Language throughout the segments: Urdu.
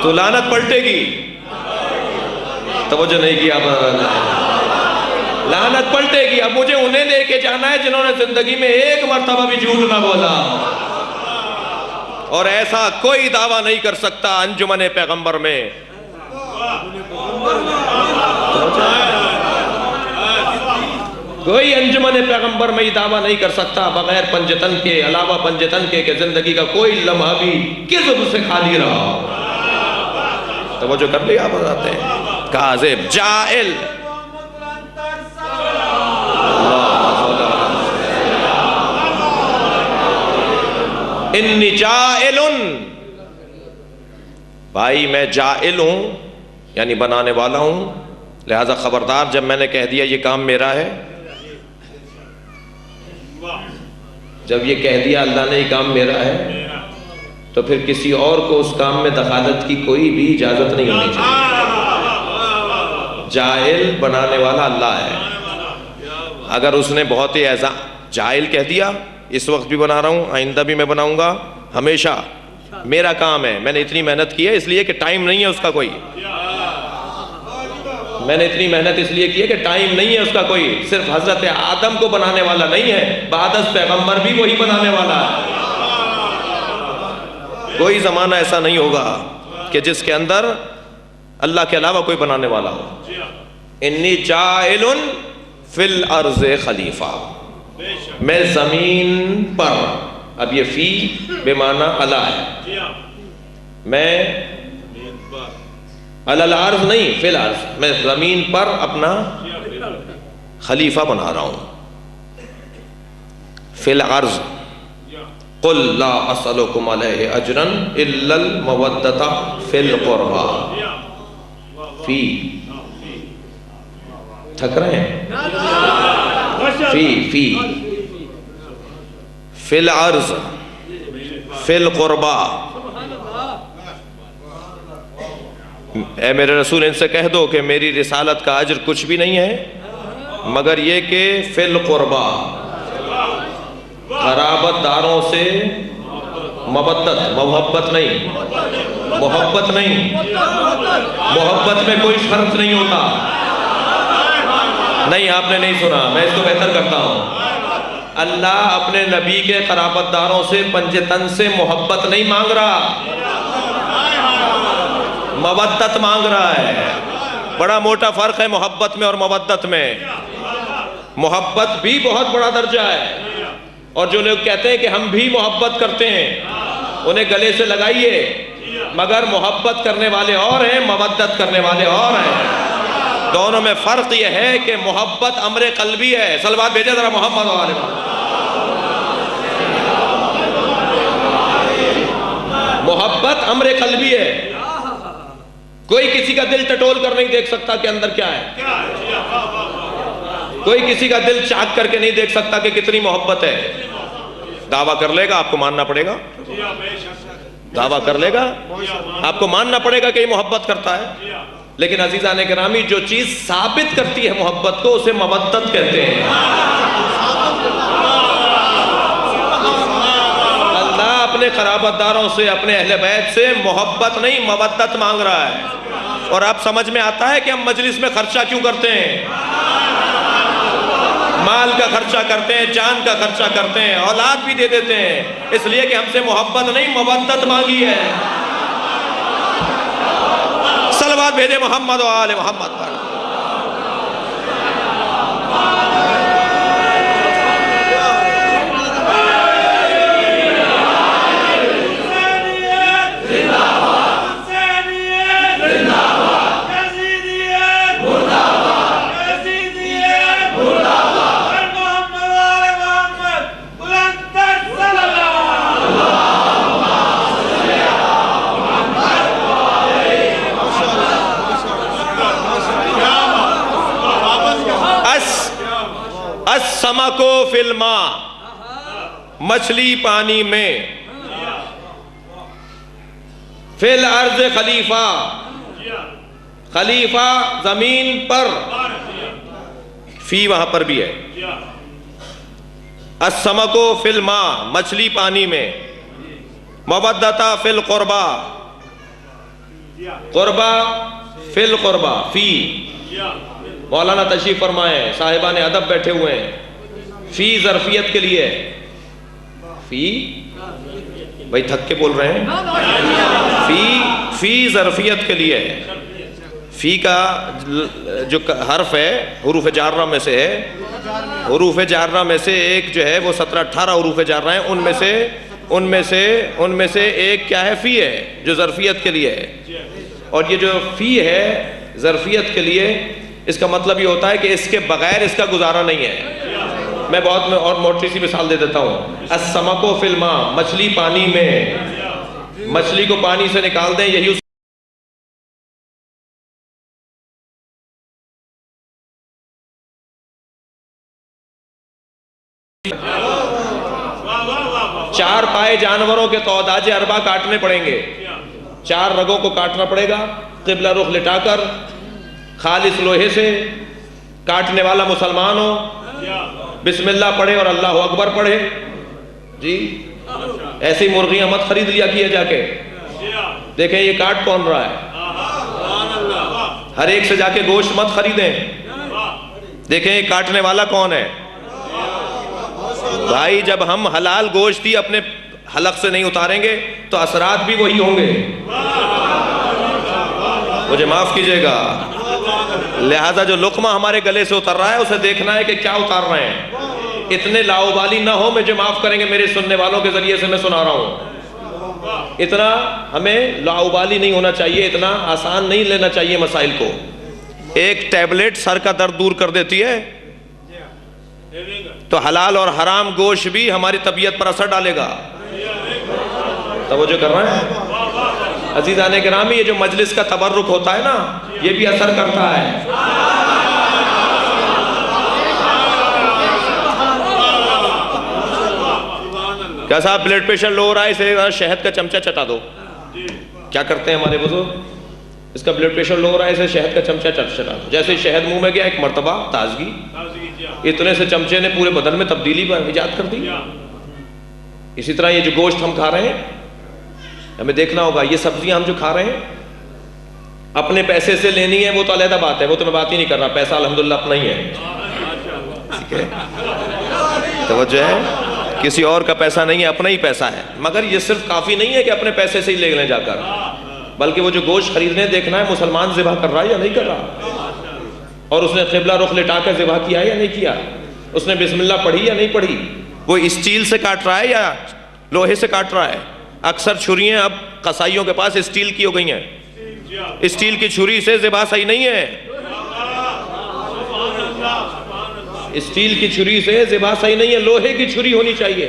تو لعنت پلٹے گی. توجہ نہیں کیا. لعنت پلٹے گی. اب مجھے انہیں لے کے جانا ہے جنہوں نے زندگی میں ایک مرتبہ بھی جھوٹ نہ بولا, اور ایسا کوئی دعویٰ نہیں کر سکتا انجمن پیغمبر میں. کوئی انجمن پیغمبر میں یہ دعویٰ نہیں کر سکتا بغیر پنجتن کے, علاوہ پنجتن کے, کہ زندگی کا کوئی لمحہ بھی کذب سے خالی رہا. توجہ کر لیا. آپ بتاتے ہیں کاذب, جائل. انی جائل, بھائی میں جائل ہوں یعنی بنانے والا ہوں, لہذا خبردار جب میں نے کہہ دیا یہ کام میرا ہے, جب یہ کہہ دیا اللہ نے یہ کام میرا ہے, تو پھر کسی اور کو اس کام میں دخالت کی کوئی بھی اجازت نہیں ہونی چاہیے. جائل بنانے والا اللہ ہے. اگر اس نے بہت ہی ایسا جائل کہہ دیا, اس وقت بھی بنا رہا ہوں, آئندہ بھی میں بناؤں گا, ہمیشہ میرا کام ہے, میں نے اتنی محنت کی ہے اس لیے کہ ٹائم نہیں ہے اس کا کوئی, میں نے اتنی محنت اس لیے کی ہے کہ ٹائم نہیں ہے اس کا کوئی. صرف حضرت آدم کو بنانے والا نہیں ہے, بعد از پیغمبر بھی وہی بنانے والا ہے. کوئی زمانہ ایسا نہیں ہوگا کہ جس کے اندر اللہ کے علاوہ کوئی بنانے والا ہو. انی جاعل فی الارض خلیفہ, میں زمین پر, اب یہ فی بے معنی علی ہے, میں علی الارض نہیں, فی الارض, میں زمین پر اپنا خلیفہ بنا رہا ہوں. فی الارض قل لا اسألکم علیہ اجرا الا المودۃ فی القربى. فی تھک رہے ہیں, فی فی الارض فی القربى. اے میرے رسول ان سے کہہ دو کہ میری رسالت کا اجر کچھ بھی نہیں ہے مگر یہ کہ فی القربى, قرابت داروں سے مودت, محبت نہیں, محبت نہیں, محبت میں کوئی شرط نہیں ہوتا. نہیں آپ نے نہیں سنا, میں اس کو بہتر کرتا ہوں. اللہ اپنے نبی کے قرابت داروں سے پنجتن سے محبت نہیں مانگ رہا, مودت مانگ رہا ہے. بڑا موٹا فرق ہے محبت میں اور مودت میں. محبت بھی بہت بڑا درجہ ہے, اور جو لوگ کہتے ہیں کہ ہم بھی محبت کرتے ہیں انہیں گلے سے لگائیے, مگر محبت کرنے والے اور ہیں, مودت کرنے والے اور ہیں. دونوں میں فرق یہ ہے کہ محبت امر قلبی ہے. صلوات بھیجے ذرا محمد و آل محمد. محبت امر قلبی ہے. کوئی کسی کا دل ٹٹول کر نہیں دیکھ سکتا کہ اندر کیا ہے, کوئی کسی کا دل چاک کر کے نہیں دیکھ سکتا کہ کتنی محبت ہے. دعویٰ کر لے گا, آپ کو ماننا پڑے گا. دعویٰ کر لے گا, آپ کو ماننا پڑے گا کہ یہ محبت کرتا ہے. لیکن عزیزان گرامی, جو چیز ثابت کرتی ہے محبت کو اسے مودت کہتے ہیں. اللہ اپنے قرابت داروں سے, اپنے اہل بیت سے محبت نہیں مودت مانگ رہا ہے. اور اب سمجھ میں آتا ہے کہ ہم مجلس میں خرچہ کیوں کرتے ہیں. مال کا خرچہ کرتے ہیں, جان کا خرچہ کرتے ہیں, اولاد بھی دے دیتے ہیں, اس لیے کہ ہم سے محبت نہیں مودت مانگی ہے. صلوات بھیجے محمد و آل محمد پر. السمکو فی الماء, مچھلی پانی میں, فی الارض خلیفہ, خلیفہ زمین پر, فی وہاں پر بھی ہے. السمکو فی الماء, مچھلی پانی میں, مودتا فی القربى, قربا فل قربا فی، مولانا تشریف فرمائے، صاحبان ادب بیٹھے ہوئے ہیں، فی ظرفیت کے لیے، فی بھائی تھک کے بول رہے ہیں، فی ظرفیت کے لیے، فی کا جو حرف ہے حروف جارہ میں سے ہے، حروف جارہ میں سے ایک جو ہے وہ 17-18 حروف جارہ ہیں، ان میں سے ایک کیا ہے؟ فی ہے، جو ظرفیت کے لیے ہے۔ اور یہ جو فی ہے ظرفیت کے لیے، اس کا مطلب یہ ہوتا ہے کہ اس کے بغیر اس کا گزارا نہیں ہے۔ میں اور موٹی سی مثال دے دیتا ہوں، السمک فی الماء، مچھلی پانی میں، مچھلی کو پانی سے نکال دیں، یہی اس 4 پائے جانوروں کے تعداد اربع کاٹنے پڑیں گے، 4 رگوں کو کاٹنا پڑے گا، قبلہ رخ لٹا کر، خالص لوہے سے، کاٹنے والا مسلمان ہو، بسم اللہ پڑھے اور اللہ اکبر پڑھے۔ جی ایسی مرغیاں مت خرید لیا کیے جا کے، دیکھیں یہ کاٹ کون رہا ہے، ہر ایک سے جا کے گوشت مت خریدیں، دیکھیں یہ کاٹنے والا کون ہے۔ بھائی جب ہم حلال گوشت ہی اپنے حلق سے نہیں اتاریں گے تو اثرات بھی وہی ہوں گے، مجھے معاف کیجئے گا۔ لہذا جو لقمہ ہمارے گلے سے اتر رہا ہے اسے دیکھنا ہے کہ کیا اتار رہے ہیں، اتنے لاؤبالی نہ ہو، مجھے معاف کریں گے میرے سننے والوں کے ذریعے سے میں سنا رہا ہوں، اتنا ہمیں لاؤبالی نہیں ہونا چاہیے، اتنا آسان نہیں لینا چاہیے مسائل کو۔ ایک ٹیبلٹ سر کا درد دور کر دیتی ہے تو حلال اور حرام گوشت بھی ہماری طبیعت پر اثر ڈالے گا۔ توجہ کر رہے ہیں عزیزان گرامی، یہ جو مجلس کا تبرک ہوتا ہے نا، یہ بھی اثر کرتا ہے۔ کیا صاحب بلڈ پریشر لو ہو رہا ہے، اسے شہد کا چمچہ چٹا دو۔ کیا کرتے ہیں ہمارے بزرگ، اس کا بلڈ پریشر لو ہو رہا ہے، اسے شہد کا چمچہ چٹا دو۔ جیسے شہد منہ میں گیا ایک مرتبہ تازگی، اتنے سے چمچے نے پورے بدن میں تبدیلی ایجاد کر دی۔ اسی طرح یہ جو گوشت ہم کھا رہے ہیں، ہمیں دیکھنا ہوگا یہ سبزیاں ہم جو کھا رہے ہیں اپنے پیسے سے لینی ہے، وہ تو علیحدہ بات ہے، وہ تو میں بات ہی نہیں کر رہا، پیسہ الحمدللہ اپنا ہی ہے، ٹھیک ہے، توجہ ہے، کسی اور کا پیسہ نہیں ہے، اپنا ہی پیسہ ہے۔ مگر یہ صرف کافی نہیں ہے کہ اپنے پیسے سے ہی لے لیں جا کر، بلکہ وہ جو گوشت خریدنے دیکھنا ہے مسلمان ذبح کر رہا ہے یا نہیں کر رہا، اور اس نے قبلہ رخ لٹا کر ذبح کیا ہے یا نہیں کیا، اس نے بسم اللہ پڑھی یا نہیں پڑھی، وہ اسٹیل سے کاٹ رہا ہے یا لوہے سے کاٹ رہا ہے۔ اکثر چھریاں اب قصائیوں کے پاس اسٹیل کی ہو گئی ہیں، اسٹیل کی چھری سے ذبح صحیح نہیں ہے، اسٹیل کی چھری سے ذبح صحیح نہیں ہے، لوہے کی چھری ہونی چاہیے،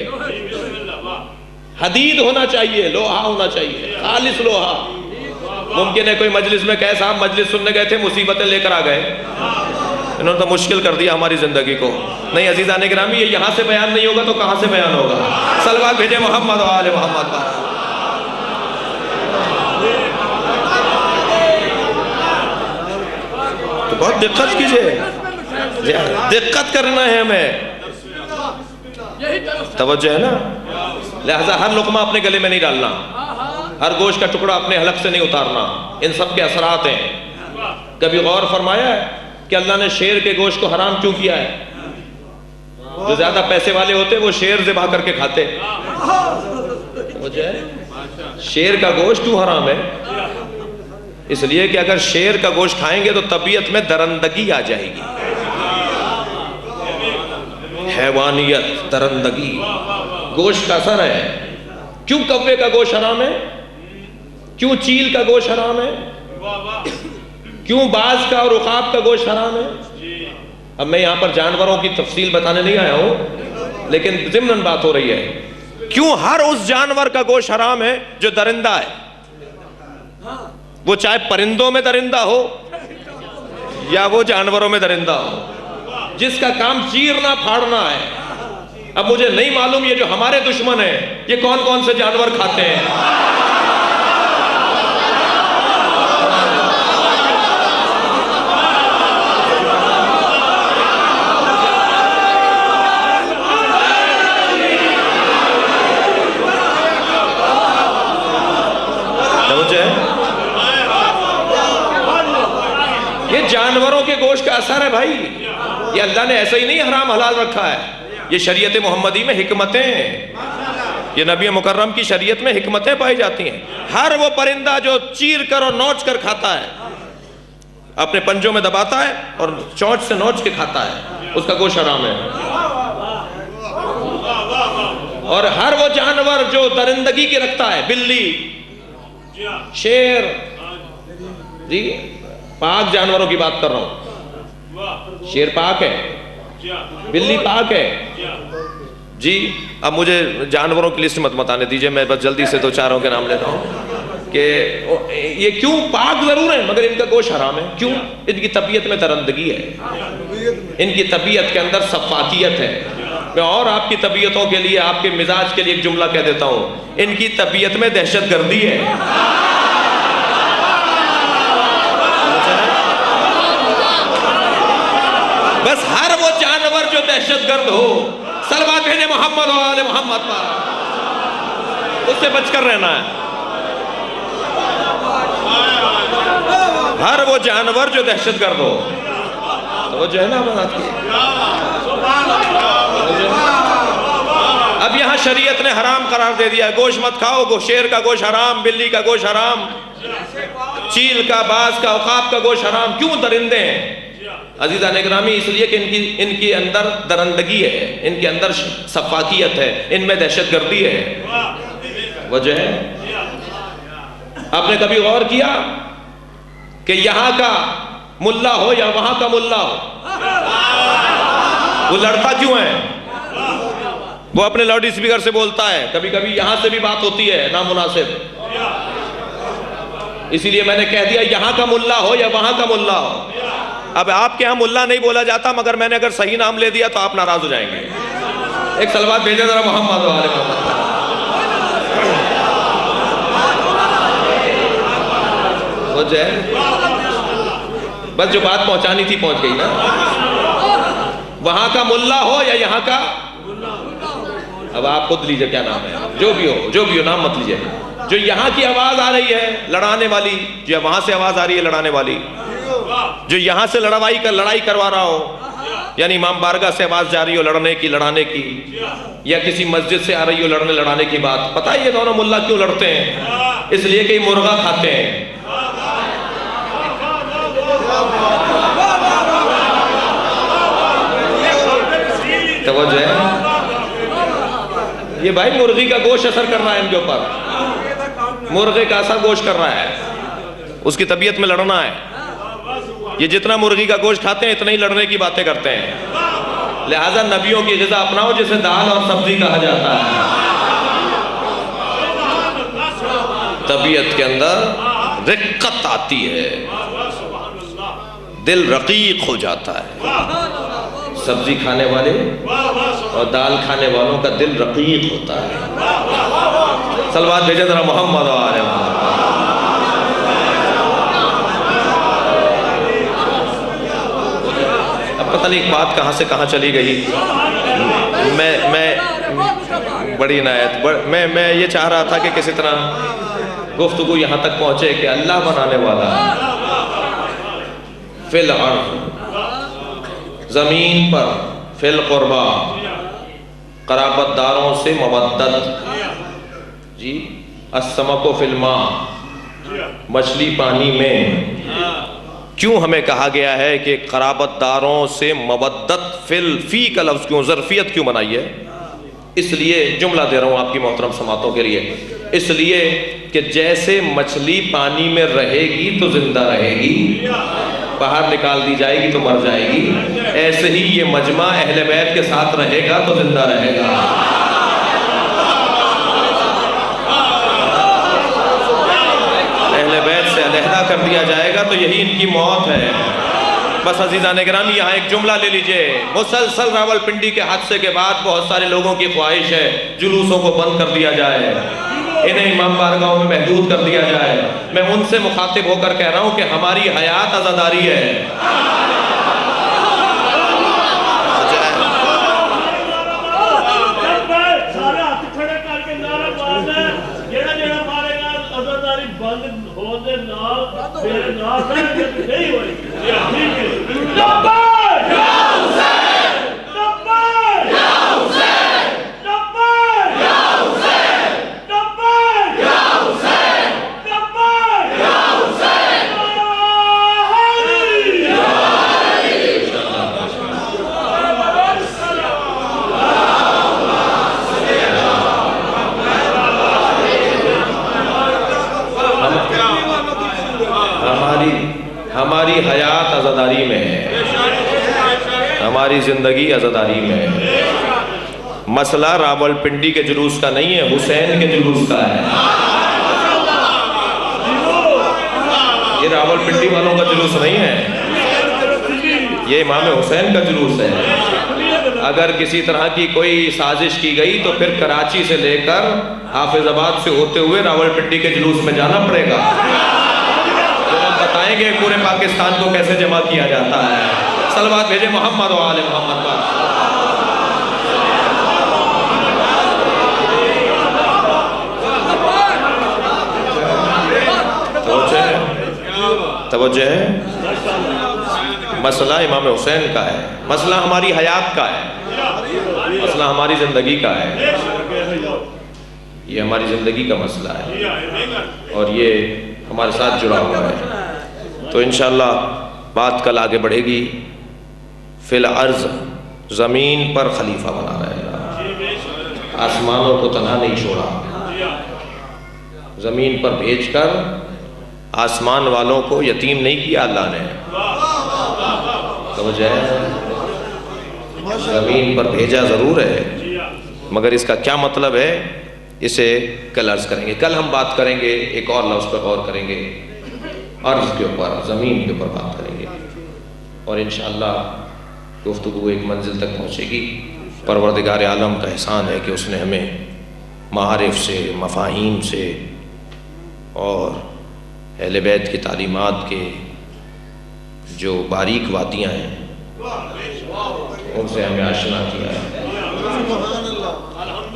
حدید ہونا چاہیے، لوہا ہونا چاہیے، خالص لوہا۔ ممکن ہے کوئی مجلس میں کہے صاحب مجلس سننے گئے تھے مصیبتیں لے کر آ گئے، انہوں نے تو مشکل کر دیا ہماری زندگی کو۔ نہیں عزیزان گرامی، یہ یہاں سے بیان نہیں ہوگا تو کہاں سے بیان ہوگا؟ صلوات بھیجے محمد و آل محمد پر۔ تو بہت دقت کیجئے، دقت کرنا ہے ہمیں، توجہ ہے نا۔ لہذا ہر لقمہ اپنے گلے میں نہیں ڈالنا، ہر گوشت کا ٹکڑا اپنے حلق سے نہیں اتارنا، ان سب کے اثرات ہیں۔ کبھی غور فرمایا ہے کہ اللہ نے شیر کے گوشت کو حرام کیوں کیا ہے؟ جو زیادہ پیسے والے ہوتے وہ شیر ذبح کر کے کھاتے، شیر کا گوشت کیوں حرام ہے؟ اس لیے کہ اگر شیر کا گوشت کھائیں گے تو طبیعت میں درندگی آ جائے گی، حیوانیت، درندگی، گوشت کا اثر ہے۔ کیوں کوے کا گوشت حرام ہے؟ کیوں چیل کا گوشت حرام ہے؟ کیوں باز کا اور عقاب کا گوشت حرام ہے؟ اب میں یہاں پر جانوروں کی تفصیل بتانے نہیں آیا ہوں، لیکن ضمناً بات ہو رہی ہے، کیوں ہر اس جانور کا گوشت حرام ہے جو درندہ ہے، وہ چاہے پرندوں میں درندہ ہو یا وہ جانوروں میں درندہ ہو، جس کا کام چیرنا پھاڑنا ہے۔ اب مجھے نہیں معلوم یہ جو ہمارے دشمن ہیں یہ کون کون سے جانور کھاتے ہیں۔ گوشت کا اثر ہے بھائی. یہ اللہ نے ایسا ہی نہیں حرام حلال رکھا ہے, یہ شریعت محمدی میں حکمتیں, یہ نبی مکرم کی شریعت میں حکمتیں پائی جاتی ہیں. ہر وہ پرندہ جو چیر کر اور نوچ کر کھاتا ہے, اپنے پنجوں میں دباتا ہے اور چونچ سے نوچ کے کھاتا ہے, اس کا گوشت حرام ہے. اور ہر وہ جانور جو درندگی کی رکھتا ہے, بلی, شیر, جی پاک جانوروں کی بات کر رہا ہوں, شیر پاک ہے, بلی پاک ہے. جی اب مجھے جانوروں کی لسٹ مت بتانے دیجئے, میں بس جلدی سے دو چاروں کے نام لیتا ہوں کہ یہ کیوں پاک ضرور ہیں مگر ان کا گوشت حرام ہے. کیوں؟ ان کی طبیعت میں درندگی ہے, ان کی طبیعت کے اندر صفاکیت ہے. میں اور آپ کی طبیعتوں کے لیے, آپ کے مزاج کے لیے ایک جملہ کہہ دیتا ہوں, ان کی طبیعت میں دہشت گردی ہے. بس ہر وہ جانور جو دہشت گرد ہو, صلوات بھیجے محمد و آل محمد پر, اس سے بچ کر رہنا ہے. ہر وہ جانور جو دہشت گرد ہو, تو وہ جو ہے نا بات کی. اب یہاں شریعت نے حرام قرار دے دیا, گوشت مت کھاؤ, شیر کا گوشت حرام, بلی کا گوشت حرام, چیل کا, باز کا, عقاب کا گوشت حرام. کیوں؟ درندے ہیں. عزیزان اکرامی, اس لیے کہ ان کی اندر درندگی ہے, ان کے اندر صفاکیت ہے, ان میں دہشت گردی ہے. وجہ ہے, آپ نے کبھی غور کیا کہ یہاں کا ملا ہو یا وہاں کا ملا ہو, وہ لڑتا کیوں ہے؟ وہ اپنے لاؤڈ اسپیکر سے بولتا ہے, کبھی کبھی یہاں سے بھی بات ہوتی ہے نامناسب. اسی لیے میں نے کہہ دیا یہاں کا ملا ہو یا وہاں کا ملا ہو. اب آپ کے ہاں ملا نہیں بولا جاتا, مگر میں نے اگر صحیح نام لے دیا تو آپ ناراض ہو جائیں گے. ایک صلوات بھیجے ذرا محمد و آل محمد. ہو جائے, بس جو بات پہنچانی تھی پہنچ گئی نا. وہاں کا ملا ہو یا یہاں کا, اب آپ خود لیجئے کیا نام ہے, جو بھی ہو نام مت لیجئے. جو یہاں کی آواز آ رہی ہے لڑانے والی, جو وہاں سے آواز آ رہی ہے لڑانے والی, جو یہاں سے لڑائی کروا رہا ہو, یعنی امام بارگاہ سے آواز جا رہی ہو لڑنے کی, یا کسی مسجد سے آ رہی ہو لڑانے کی بات. پتہ ہے یہ دونوں ملا کیوں لڑتے ہیں؟ اس لیے کہ یہ مرغا کھاتے ہیں. توجہ ہے, یہ بھائی مرغی کا گوشت اثر کر رہا ہے ان کے اوپر, مرغے کا اثر گوشت کر رہا ہے, اس کی طبیعت میں لڑنا ہے. یہ جتنا مرغی کا گوشت کھاتے ہیں اتنا ہی لڑنے کی باتیں کرتے ہیں. لہٰذا نبیوں کی غذا اپناؤ جسے دال اور سبزی کہا جاتا ہے. طبیعت کے اندر رقت آتی ہے, دل رقیق ہو جاتا ہے. سبزی کھانے والے اور دال کھانے والوں کا دل رقیق ہوتا ہے. صلوات بھیجے ذرا محمد و آل محمد. اب پتہ نہیں ایک بات کہاں سے کہاں چلی گئی. میں بڑی عنایت, میں یہ چاہ رہا تھا کہ کسی طرح گفتگو یہاں تک پہنچے کہ اللہ بنانے والا فی الارض, زمین پر, فی القربہ, قرابت داروں سے مودت, جی السمک فی الماء, مچھلی پانی میں. کیوں ہمیں کہا گیا ہے کہ قرابت داروں سے مودت, فی کا لفظ کیوں, ظرفیت کیوں بنائی ہے؟ اس لیے جملہ دے رہا ہوں آپ کی محترم سماعتوں کے لیے, اس لیے کہ جیسے مچھلی پانی میں رہے گی تو زندہ رہے گی, باہر نکال دی جائے گی تو مر جائے گی, ایسے ہی یہ مجمع اہل بیت کے ساتھ رہے گا تو زندہ رہے گا. اہل بیت سے علیحدہ کر دیا جائے گا تو یہی ان کی موت ہے. بس عزیزان گرامی یہاں ایک جملہ لے لیجئے. مسلسل راولپنڈی کے حادثے کے بعد بہت سارے لوگوں کی خواہش ہے جلوسوں کو بند کر دیا جائے, انہیں امام بارگاہوں میں محدود کر دیا جائے. میں ان سے مخاطب ہو کر کہہ رہا ہوں کہ ہماری حیات عزاداری ہے. بند ہونے نال میرے نال نہیں ہوئی ہماری حیات عزاداری میں ہے، ہماری زندگی عزاداری میں ہے۔ مسئلہ راول پنڈی کے جلوس کا نہیں ہے، حسین کے جلوس کا ہے۔ یہ راول پنڈی والوں کا جلوس نہیں ہے، یہ امام حسین کا جلوس ہے۔ اگر کسی طرح کی کوئی سازش کی گئی تو پھر کراچی سے لے کر حافظ آباد سے ہوتے ہوئے راول پنڈی کے جلوس میں جانا پڑے گا، بتائیں گے پورے پاکستان کو کیسے جمع کیا جاتا ہے۔ صلوات بھیجے محمد و آل محمد پر۔ توجہ ہے، مسئلہ امام حسین کا ہے، مسئلہ ہماری حیات کا ہے، مسئلہ ہماری زندگی کا ہے، یہ ہماری زندگی کا مسئلہ ہے اور یہ ہمارے ساتھ جڑا ہوا ہے۔ تو انشاءاللہ بات کل آگے بڑھے گی۔ فی الارض، زمین پر خلیفہ بنا رہے گا، آسمانوں کو تنہا نہیں چھوڑا، زمین پر بھیج کر آسمان والوں کو یتیم نہیں کیا اللہ نے، توجہ ہے، زمین پر بھیجا ضرور ہے، مگر اس کا کیا مطلب ہے اسے کل عرض کریں گے۔ کل ہم بات کریں گے، ایک اور لفظ پر غور کریں گے، عرض کے اوپر، زمین کے اوپر بات کریں گے، اور انشاءاللہ گفتگو ایک منزل تک پہنچے گی۔ پروردگار عالم کا احسان ہے کہ اس نے ہمیں معارف سے، مفاہیم سے اور اہل بیت کی تعلیمات کے جو باریک وادیاں ہیں ان سے ہمیں آشنا کیا ہے۔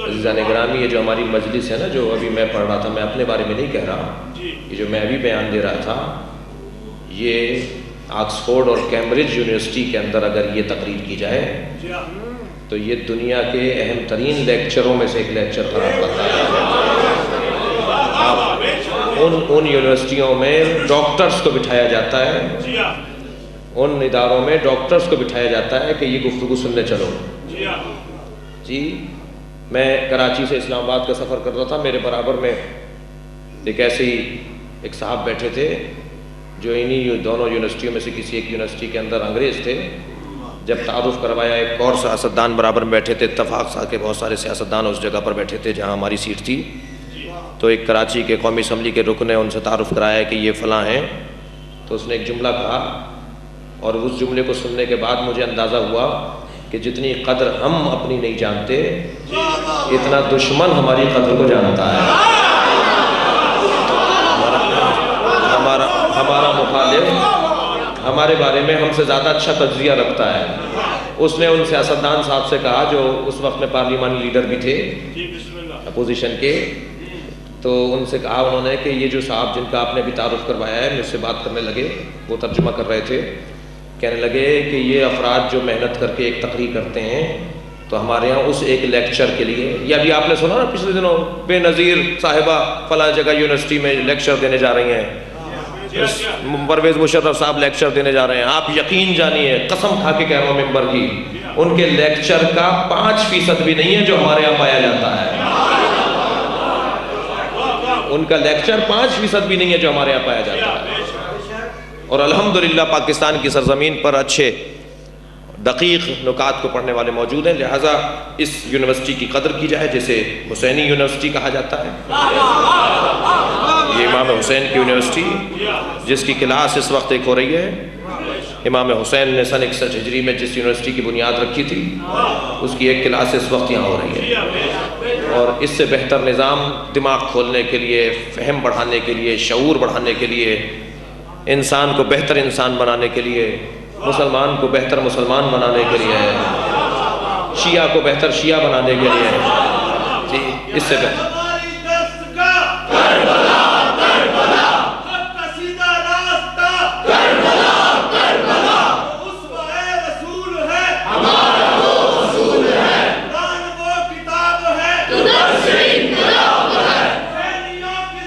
عزیزان گرامی، یہ جو ہماری مجلس ہے نا، جو ابھی میں پڑھ رہا تھا، میں اپنے بارے میں نہیں کہہ رہا، یہ جو میں ابھی بیان دے رہا تھا، یہ آکسفورڈ اور کیمبرج یونیورسٹی کے اندر اگر یہ تقریر کی جائے تو یہ دنیا کے اہم ترین لیکچروں میں سے ایک لیکچر قرار پاتا ہے۔ ان یونیورسٹیوں میں ڈاکٹرز کو بٹھایا جاتا ہے، ان اداروں میں ڈاکٹرز کو بٹھایا جاتا ہے کہ یہ گفتگو سننے چلو۔ جی، میں کراچی سے اسلام آباد کا سفر کر رہا تھا، میرے برابر میں ایک ایسے ہی ایک صاحب بیٹھے تھے جو انہی دونوں یونیورسٹیوں میں سے کسی ایک یونیورسٹی کے اندر انگریز تھے۔ جب تعارف کروایا، ایک اور سیاستدان برابر میں بیٹھے تھے، اتفاق سا کہ بہت سارے سیاستدان اس جگہ پر بیٹھے تھے جہاں ہماری سیٹ تھی، تو ایک کراچی کے قومی اسمبلی کے رکن نے ان سے تعارف کرایا کہ یہ فلاں ہیں، تو اس نے ایک جملہ کہا، اور اس جملے کو سننے کے بعد مجھے اندازہ ہوا کہ جتنی قدر ہم اپنی نہیں جانتے اتنا دشمن ہماری قدر کو جانتا ہے۔ ہمارا مخالف ہمارے بارے میں ہم سے زیادہ اچھا تجزیہ رکھتا ہے۔ اس نے ان سیاستدان صاحب سے کہا جو اس وقت میں پارلیمانی لیڈر بھی تھے اپوزیشن کے، تو ان سے کہا انہوں نے کہ یہ جو صاحب جن کا آپ نے بھی تعارف کروایا ہے، مجھ سے بات کرنے لگے، وہ ترجمہ کر رہے تھے، کہنے لگے کہ یہ افراد جو محنت کر کے ایک تقریر کرتے ہیں تو ہمارے ہاں اس ایک لیکچر کے لیے، یا ابھی آپ نے سنا نا پچھلے دنوں بے نظیر صاحبہ فلاں جگہ یونیورسٹی میں لیکچر دینے جا رہی ہیں، پرویز مشرف صاحب لیکچر دینے جا رہے ہیں، آپ یقین جانیے، قسم کھا کے کہہ رہا ہوں ممبر کی، ان کے لیکچر کا 5% بھی نہیں ہے جو ہمارے یہاں پایا جاتا ہے۔ ان کا لیکچر 5% بھی نہیں ہے جو ہمارے یہاں پایا جاتا ہے۔ اور الحمدللہ پاکستان کی سرزمین پر اچھے دقیق نکات کو پڑھنے والے موجود ہیں، لہٰذا اس یونیورسٹی کی قدر کی جائے، جسے حسینی یونیورسٹی کہا جاتا ہے۔ یہ امام حسین کی یونیورسٹی جس کی کلاس اس وقت ایک ہو رہی ہے، امام حسین نے سن 61 ہجری میں جس یونیورسٹی کی بنیاد رکھی تھی اس کی ایک کلاس اس وقت یہاں ہو رہی ہے، اور اس سے بہتر نظام دماغ کھولنے کے لیے، فہم بڑھانے کے لیے، شعور بڑھانے کے لیے، انسان کو بہتر انسان بنانے کے لیے، مسلمان کو بہتر مسلمان بنانے کے لیے، شیعہ کو بہتر شیعہ بنانے کے لیے، جی اس سے بہتر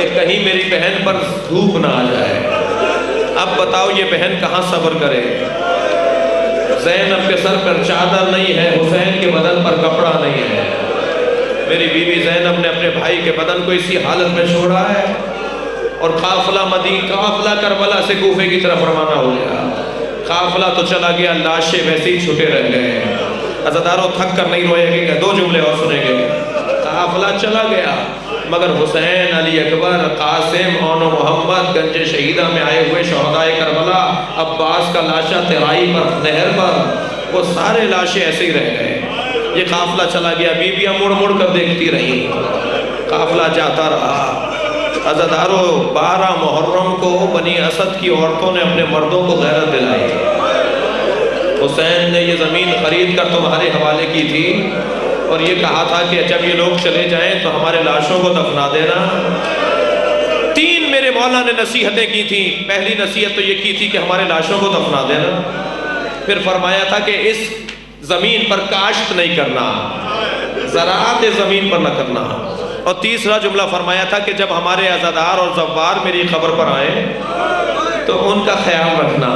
کہ کہیں میری بہن پر دھوپ نہ آ جائے۔ اب بتاؤ یہ بہن کہاں صبر کرے؟ زینب کے سر پر چادر نہیں ہے، حسین کے بدن پر کپڑا نہیں ہے۔ میری بیوی زینب نے اپنے بھائی کے بدن کو اسی حالت میں چھوڑا ہے، اور قافلہ کربلا سے کوفے کی طرف روانہ ہو گیا۔ قافلہ تو چلا گیا، لاشیں ویسے ہی چھٹے رہ گئے۔ عزادارو تھک کر نہیں روئے گا، 2 جملے اور سنیں گے۔ قافلہ چلا گیا مگر حسین، علی اکبر، قاسم، اون و محمد گنج شہیدہ میں آئے ہوئے شہدائے کربلا، عباس کا لاشا ترائی پر، نہر پر، وہ سارے لاشیں ایسے ہی رہ گئے۔ یہ قافلہ چلا گیا، بیویاں مڑ مڑ کر دیکھتی رہی، قافلہ جاتا رہا۔ عزادارو 12 محرم کو بنی اسد کی عورتوں نے اپنے مردوں کو غیرت دلائی۔ حسین نے یہ زمین خرید کر تمہارے حوالے کی تھی اور یہ کہا تھا کہ جب یہ لوگ چلے جائیں تو ہمارے لاشوں کو دفنا دینا۔ 3 میرے مولا نے نصیحتیں کی تھی۔ پہلی نصیحت تو یہ کی تھی کہ ہمارے لاشوں کو دفنا دینا، پھر فرمایا تھا کہ اس زمین پر کاشت نہیں کرنا، زراعت زمین پر نہ کرنا، اور تیسرا جملہ فرمایا تھا کہ جب ہمارے عزادار اور زوار میری قبر پر آئیں تو ان کا خیال رکھنا۔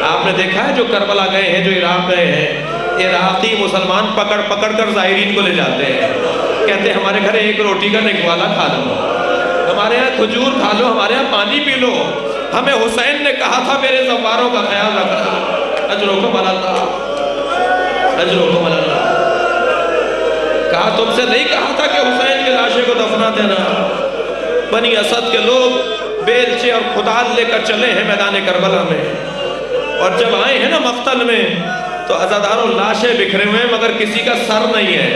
آپ نے دیکھا ہے جو کربلا گئے ہیں، جو عراق گئے ہیں، عراقی مسلمان پکڑ پکڑ کر زائرین کو لے جاتے ہیں، کہتے ہیں ہمارے گھر 1 روٹی کا نگوالا کھا لو، ہمارے یہاں کھجور کھا لو، ہمارے یہاں پانی پی لو۔ ہمیں حسین نے کہا تھا میرے زواروں کا خیال رکھنا۔ اجرکم اللہ، اجرکم اللہ۔ کہا تم سے نہیں کہا تھا کہ حسین کے لاشے کو دفنا دینا؟ بنی اسد کے لوگ بیلچے اور کھدال لے کر چلے ہیں میدان کربلا میں، اور جب آئے ہیں نا مقتل میں تو عزاداروں لاشیں بکھرے ہوئے ہیں مگر کسی کا سر نہیں ہے۔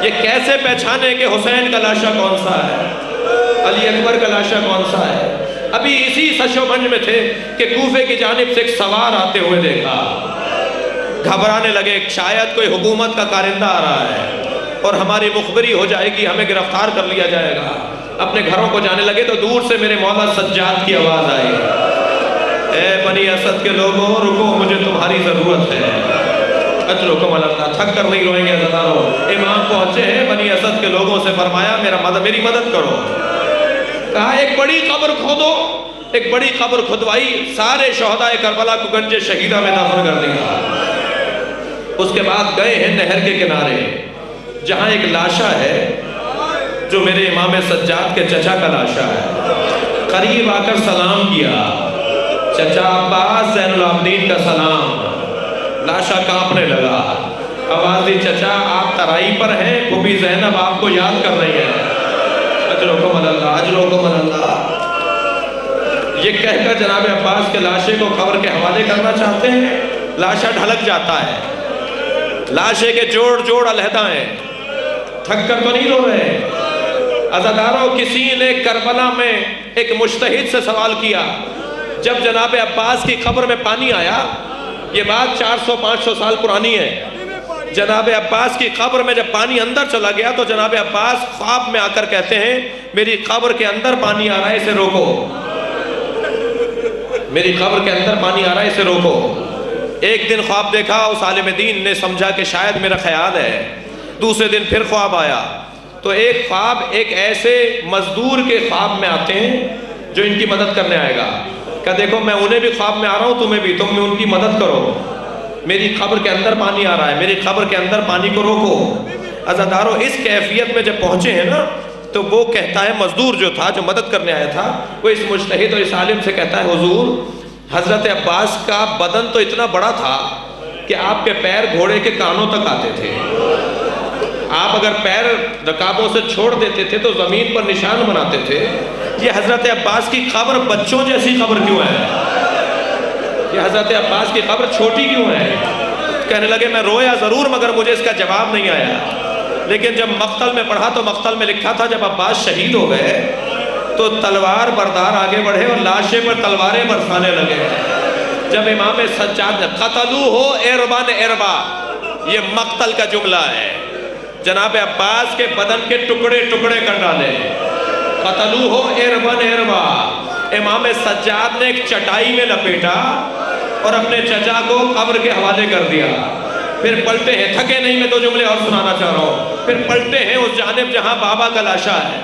یہ کیسے پہچانے کہ حسین کا لاشا کون سا ہے، علی اکبر کا لاشا کون سا ہے؟ ابھی اسی سش و منج میں تھے کہ کوفے کی جانب سے ایک سوار آتے ہوئے دیکھا، گھبرانے لگے، شاید کوئی حکومت کا کارندہ آ رہا ہے اور ہماری مخبری ہو جائے گی، ہمیں گرفتار کر لیا جائے گا۔ اپنے گھروں کو جانے لگے تو دور سے میرے مولا سجاد کی آواز آئی، اے بنی اسد کے لوگوں رکو، مجھے تمہاری ضرورت ہے۔ اجرکم اللہ، تھک کر نہیں روئیں گے عزادارو۔ امام پہنچے ہیں بنی اسد کے لوگوں سے، فرمایا میری مدد کرو۔ کہا ایک بڑی قبر کھودو، ایک بڑی قبر کھدوائی، سارے شہدائے کربلا کو گنج شہیدہ میں دفن کر دیا۔ اس کے بعد گئے ہیں نہر کے کنارے، جہاں ایک لاشا ہے جو میرے امام سجاد کے چچا کا لاشا ہے۔ قریب آ کر سلام کیا، چچا عباس زین العابدین کا سلام۔ لاشا کانپنے لگا، آواز دی، چچا آپ ترائی پر ہیں، پھوپھی زینب آپ کو یاد کر رہی ہے۔ اجرکم اللہ، اجرکم اللہ۔ یہ کہہ کر جناب عباس کے لاشے کو قبر کے حوالے کرنا چاہتے ہیں، لاشا ڈھلک جاتا ہے، لاشے کے جوڑ علیحدہ ہیں۔ تھک کر تو نہیں رو رہے عزاداروں۔ کسی نے کربلا میں ایک مجتہد سے سوال کیا، جب جناب عباس کی قبر میں پانی آیا، یہ بات 400-500 سال پرانی ہے، جناب عباس کی قبر میں جب پانی اندر چلا گیا تو جناب عباس خواب میں آ کر کہتے ہیں میری قبر کے اندر پانی آ رہا ہے، اسے روکو، میری قبر کے اندر پانی آ رہا ہے، اسے روکو۔ ایک دن خواب دیکھا، اس عالم دین نے سمجھا کہ شاید میرا خیال ہے۔ دوسرے دن پھر خواب آیا، تو ایک خواب ایک ایسے مزدور کے خواب میں آتے ہیں جو ان کی مدد کرنے آئے گا، کہ دیکھو میں انہیں بھی خواب میں آ رہا ہوں، تمہیں بھی، تم ان کی مدد کرو، میری قبر کے اندر پانی آ رہا ہے، میری قبر کے اندر پانی کو روکو۔ عزادارو اس کیفیت میں جب پہنچے ہیں نا تو وہ کہتا ہے، مزدور جو تھا جو مدد کرنے آیا تھا، وہ اس مجتہد اور اس عالم سے کہتا ہے، حضور حضرت عباس کا بدن تو اتنا بڑا تھا کہ آپ کے پیر گھوڑے کے کانوں تک آتے تھے، آپ اگر پیر رکابوں سے چھوڑ دیتے تھے تو زمین پر نشان بناتے تھے، یہ حضرت عباس کی قبر بچوں جیسی قبر کیوں ہے؟ یہ حضرت عباس کی قبر چھوٹی کیوں ہے؟ کہنے لگے میں رویا ضرور مگر مجھے اس کا جواب نہیں آیا، لیکن جب مقتل میں پڑھا تو مقتل میں لکھا تھا جب عباس شہید ہو گئے تو تلوار بردار آگے بڑھے اور لاشے پر تلواریں برسانے لگے۔ جب امام سجاد نے قتلوہ اربان اربا، یہ مقتل کا جملہ ہے، جناب عباس کے بدن کے ٹکڑے ٹکڑے کر ڈالے، قتلوہ اربان اربا۔ امام سجاد نے ایک چٹائی میں لپیٹا اور اپنے چچا کو قبر کے حوالے کر دیا۔ پھر پلٹے ہیں، تھکے نہیں، میں 2 جملے اور سنانا چاہ رہا ہوں، پھر پلٹے ہیں اس جانب جہاں بابا کا لاشا ہے،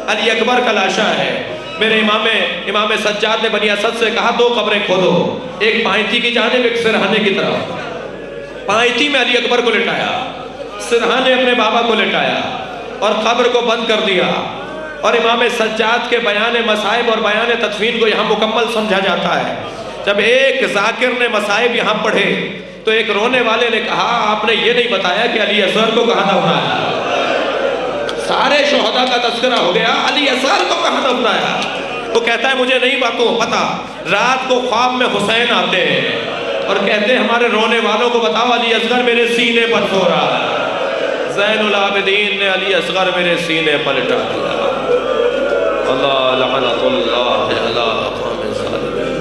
علی اکبر کا لاشا ہے۔ میرے امام سجاد نے بنی اسد سے کہا 2 قبریں کھودو، ایک پائنتی کی جانب ایک سرہانے کی طرف۔ پائنتی میں علی اکبر کو لٹایا، سرہانے اپنے بابا کو لٹایا اور قبر کو بند کر دیا۔ اور امام سجاد کے بیان مصائب اور بیان تدفین کو یہاں مکمل سمجھا جاتا ہے۔ جب ایک ذاکر نے مصائب یہاں پڑھے تو ایک رونے والے نے کہا آپ نے یہ نہیں بتایا کہ علی اصغر کو کہاں دفنایا؟ سارے شہداء کا تذکرہ ہو گیا، علی اصغر کو کہاں دفنایا؟ وہ کہتا ہے مجھے نہیں پتا، رات کو خواب میں حسین آتے ہیں اور کہتے ہیں ہمارے رونے والوں کو بتاؤ علی اصغر میرے سینے پر سو رہا ہے۔ زین العابدین نے علی اصغر میرے سینے پر لٹا دیا۔ اللہ لعنت اللہ علی اقوام الظالمین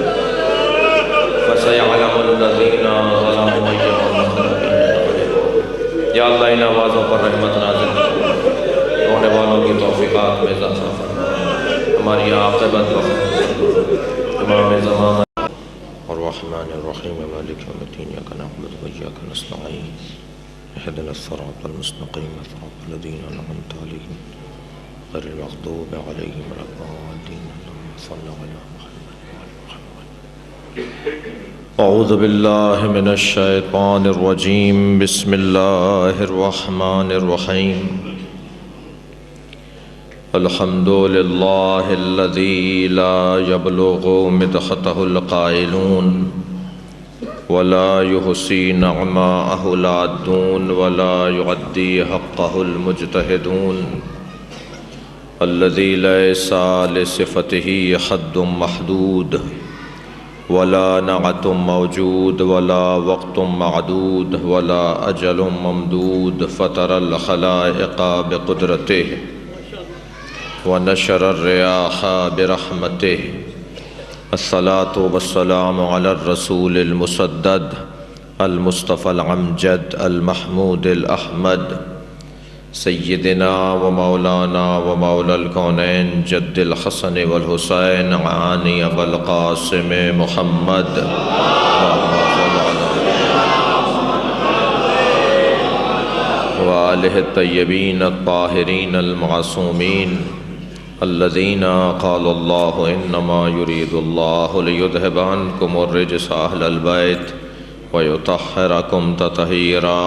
فسيعلم الذین ظلموا أي منقلب ينقلبون۔ یا اللہ ان آوازوں پر رحمت نازل کر، رونے والوں کی توفیقات میں اضافہ فرما، ہماری عاقبت امام زمان الرحمن الرحیم مالک یوم الدین ایاک نعبد و ایاک نستعین اهدنا الصراط المستقیم صراط الذین انعمت علیہم غیر المغضوب علیہم ولا الضالین اللهم صل علی محمد۔ اعوذ باللہ من الشیطان الرجیم، بسم اللہ الرحمن الرحیم۔ الحمد للہ الذی لا یبلغ مدحتہ القائلون ولا یحصی نعماءہ العادون ولا یعدی حقہ المجتہدون، الذی لیس لصفتہ حد محدود ولا نعت موجود ولا وقت معدود ولا اجل ممدود، فطر الخلائق بقدرتہ ونشر الرياح برحمته، الصلاة والسلام على الرسول المسدد المصطفى العمجد المحمود الأحمد، سيدنا ومولانا ومولى الكونين جد الحسن والحسين عاني والقاسم محمد، وآلہ الطیبین الطاہرین المعصومین الذین قال اللہ انما یرید اللہ لیذہب عنکم الرجس اہل البیت ویطہرکم تطہیرا۔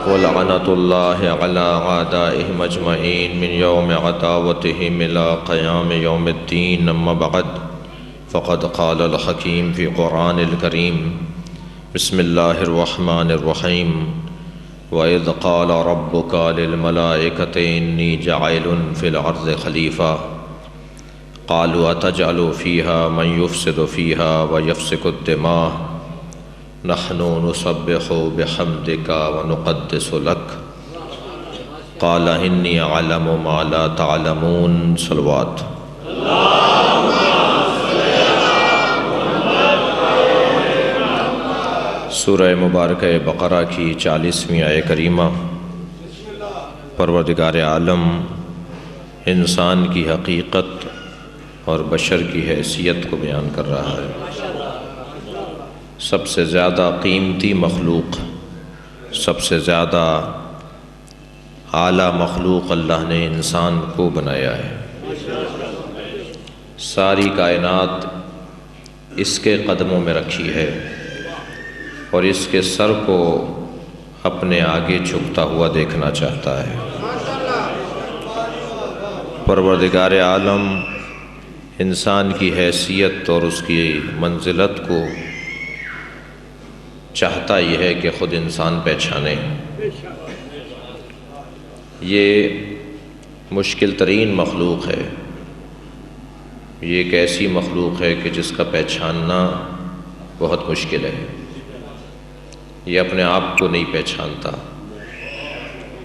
ولعنت اللہ علی اعدائہم اجمعین من یوم عداوتہم الی قیام یوم الدین، اما بعد فقد قال الحکیم فی قرآن الکریم، بسم اللہ الرحمن الرحیم، وَإِذْ قَالَ رَبُّكَ لِلْمَلَائِكَةِ إِنِّي جَاعِلٌ فِي الْأَرْضِ خَلِيفَةً قَالُوا أَتَجْعَلُ فِيهَا مَنْ يُفْسِدُ فِيهَا وَيَسْفِكُ الدِّمَاءَ نَحْنُ نُسَبِّحُ بِحَمْدِكَ وَنُقَدِّسُ لَكَ قَالَ إِنِّي أَعْلَمُ مَا لَا تَعْلَمُونَ۔ صلوات۔ سورہ مبارکہ بقرہ کی 40ویں آیت کریمہ پروردگار عالم انسان کی حقیقت اور بشر کی حیثیت کو بیان کر رہا ہے۔ سب سے زیادہ قیمتی مخلوق، سب سے زیادہ اعلیٰ مخلوق اللہ نے انسان کو بنایا ہے۔ ساری کائنات اس کے قدموں میں رکھی ہے اور اس کے سر کو اپنے آگے جھکتا ہوا دیکھنا چاہتا ہے۔ پروردگار عالم انسان کی حیثیت اور اس کی منزلت کو چاہتا یہ ہے کہ خود انسان پہچانے۔ یہ مشکل ترین مخلوق ہے، یہ ایک ایسی مخلوق ہے کہ جس کا پہچاننا بہت مشکل ہے۔ یہ اپنے آپ کو نہیں پہچانتا،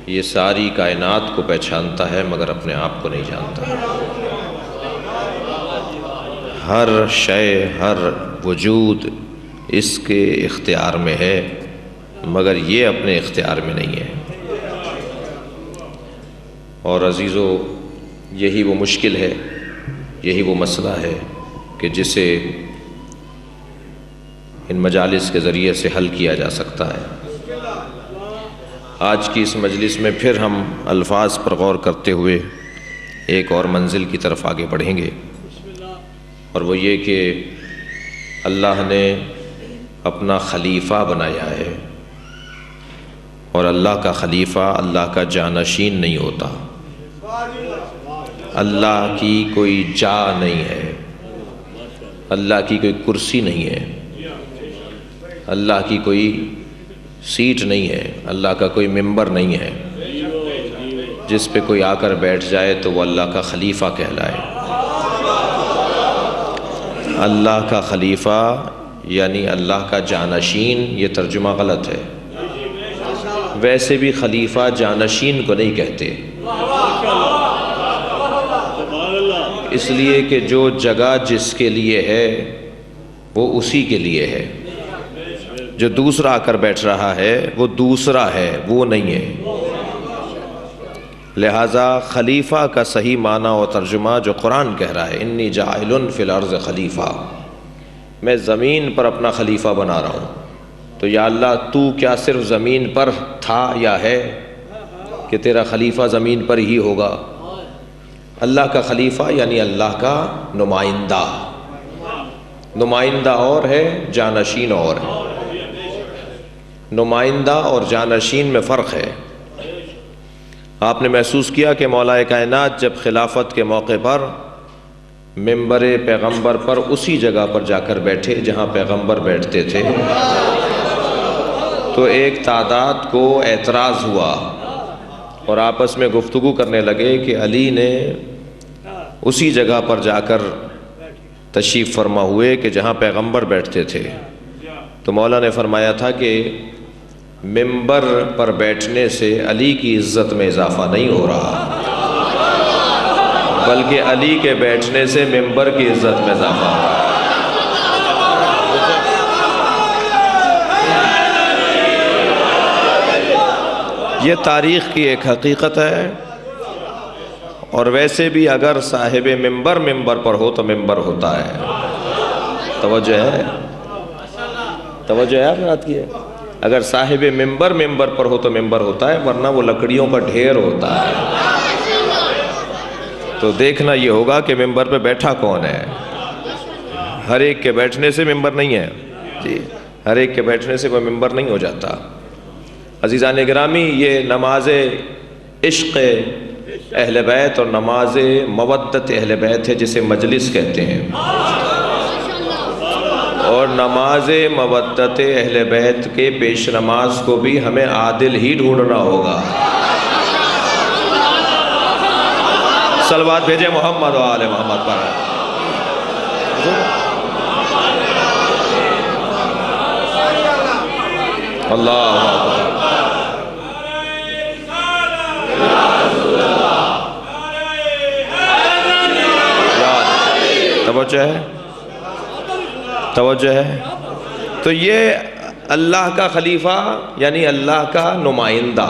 یہ ساری کائنات کو پہچانتا ہے مگر اپنے آپ کو نہیں جانتا۔ ہر شے، ہر وجود اس کے اختیار میں ہے مگر یہ اپنے اختیار میں نہیں ہے۔ اور عزیزو، یہی وہ مشکل ہے، یہی وہ مسئلہ ہے کہ جسے ان مجالس کے ذریعے سے حل کیا جا سکتا ہے۔ آج کی اس مجلس میں پھر ہم الفاظ پر غور کرتے ہوئے ایک اور منزل کی طرف آگے بڑھیں گے، اور وہ یہ کہ اللہ نے اپنا خلیفہ بنایا ہے، اور اللہ کا خلیفہ اللہ کا جانشین نہیں ہوتا۔ اللہ کی کوئی جا نہیں ہے، اللہ کی کوئی کرسی نہیں ہے، اللہ کی کوئی سیٹ نہیں ہے، اللہ کا کوئی ممبر نہیں ہے جس پہ کوئی آ کر بیٹھ جائے تو وہ اللہ کا خلیفہ کہلائے۔ اللہ کا خلیفہ یعنی اللہ کا جانشین، یہ ترجمہ غلط ہے۔ ویسے بھی خلیفہ جانشین کو نہیں کہتے، اس لیے کہ جو جگہ جس کے لیے ہے وہ اسی کے لیے ہے، جو دوسرا آ کر بیٹھ رہا ہے وہ دوسرا ہے، وہ نہیں ہے۔ لہٰذا خلیفہ کا صحیح معنی و ترجمہ جو قرآن کہہ رہا ہے، انی جاعل فی الارض خلیفہ، میں زمین پر اپنا خلیفہ بنا رہا ہوں۔ تو یا اللہ تو کیا صرف زمین پر تھا یا ہے کہ تیرا خلیفہ زمین پر ہی ہوگا؟ اللہ کا خلیفہ یعنی اللہ کا نمائندہ، نمائندہ اور ہے، جانشین اور ہے۔ نمائندہ اور جانشین میں فرق ہے۔ آپ نے محسوس کیا کہ مولا کائنات جب خلافت کے موقع پر منبر پیغمبر پر اسی جگہ پر جا کر بیٹھے جہاں پیغمبر بیٹھتے تھے، تو ایک تعداد کو اعتراض ہوا اور آپس میں گفتگو کرنے لگے کہ علی نے اسی جگہ پر جا کر تشریف فرما ہوئے کہ جہاں پیغمبر بیٹھتے تھے۔ تو مولا نے فرمایا تھا کہ منبر پر بیٹھنے سے علی کی عزت میں اضافہ نہیں ہو رہا، بلکہ علی کے بیٹھنے سے منبر کی عزت میں اضافہ ہو رہا ہے۔ یہ تاریخ کی ایک حقیقت ہے، اور ویسے بھی اگر صاحب منبر پر ہو تو منبر ہوتا ہے۔ توجہ ہے، توجہ ہے آپ نے بات کی ہے؟ اگر صاحب منبر پر ہو تو منبر ہوتا ہے، ورنہ وہ لکڑیوں کا ڈھیر ہوتا ہے۔ تو دیکھنا یہ ہوگا کہ منبر پہ بیٹھا کون ہے۔ ہر ایک کے بیٹھنے سے منبر نہیں ہے جی، ہر ایک کے بیٹھنے سے کوئی منبر نہیں ہو جاتا۔ عزیزان گرامی، یہ نماز عشق اہل بیت اور نماز مودت اہل بیت ہے جسے مجلس کہتے ہیں، اور نماز مودت اہل بیت کے پیش نماز کو بھی ہمیں عادل ہی ڈھونڈنا ہوگا۔ صلوات بھیجے محمد و آل محمد پر۔ اللہ اکبر۔ توجہ ہے، توجہ ہے۔ تو یہ اللہ کا خلیفہ یعنی اللہ کا نمائندہ،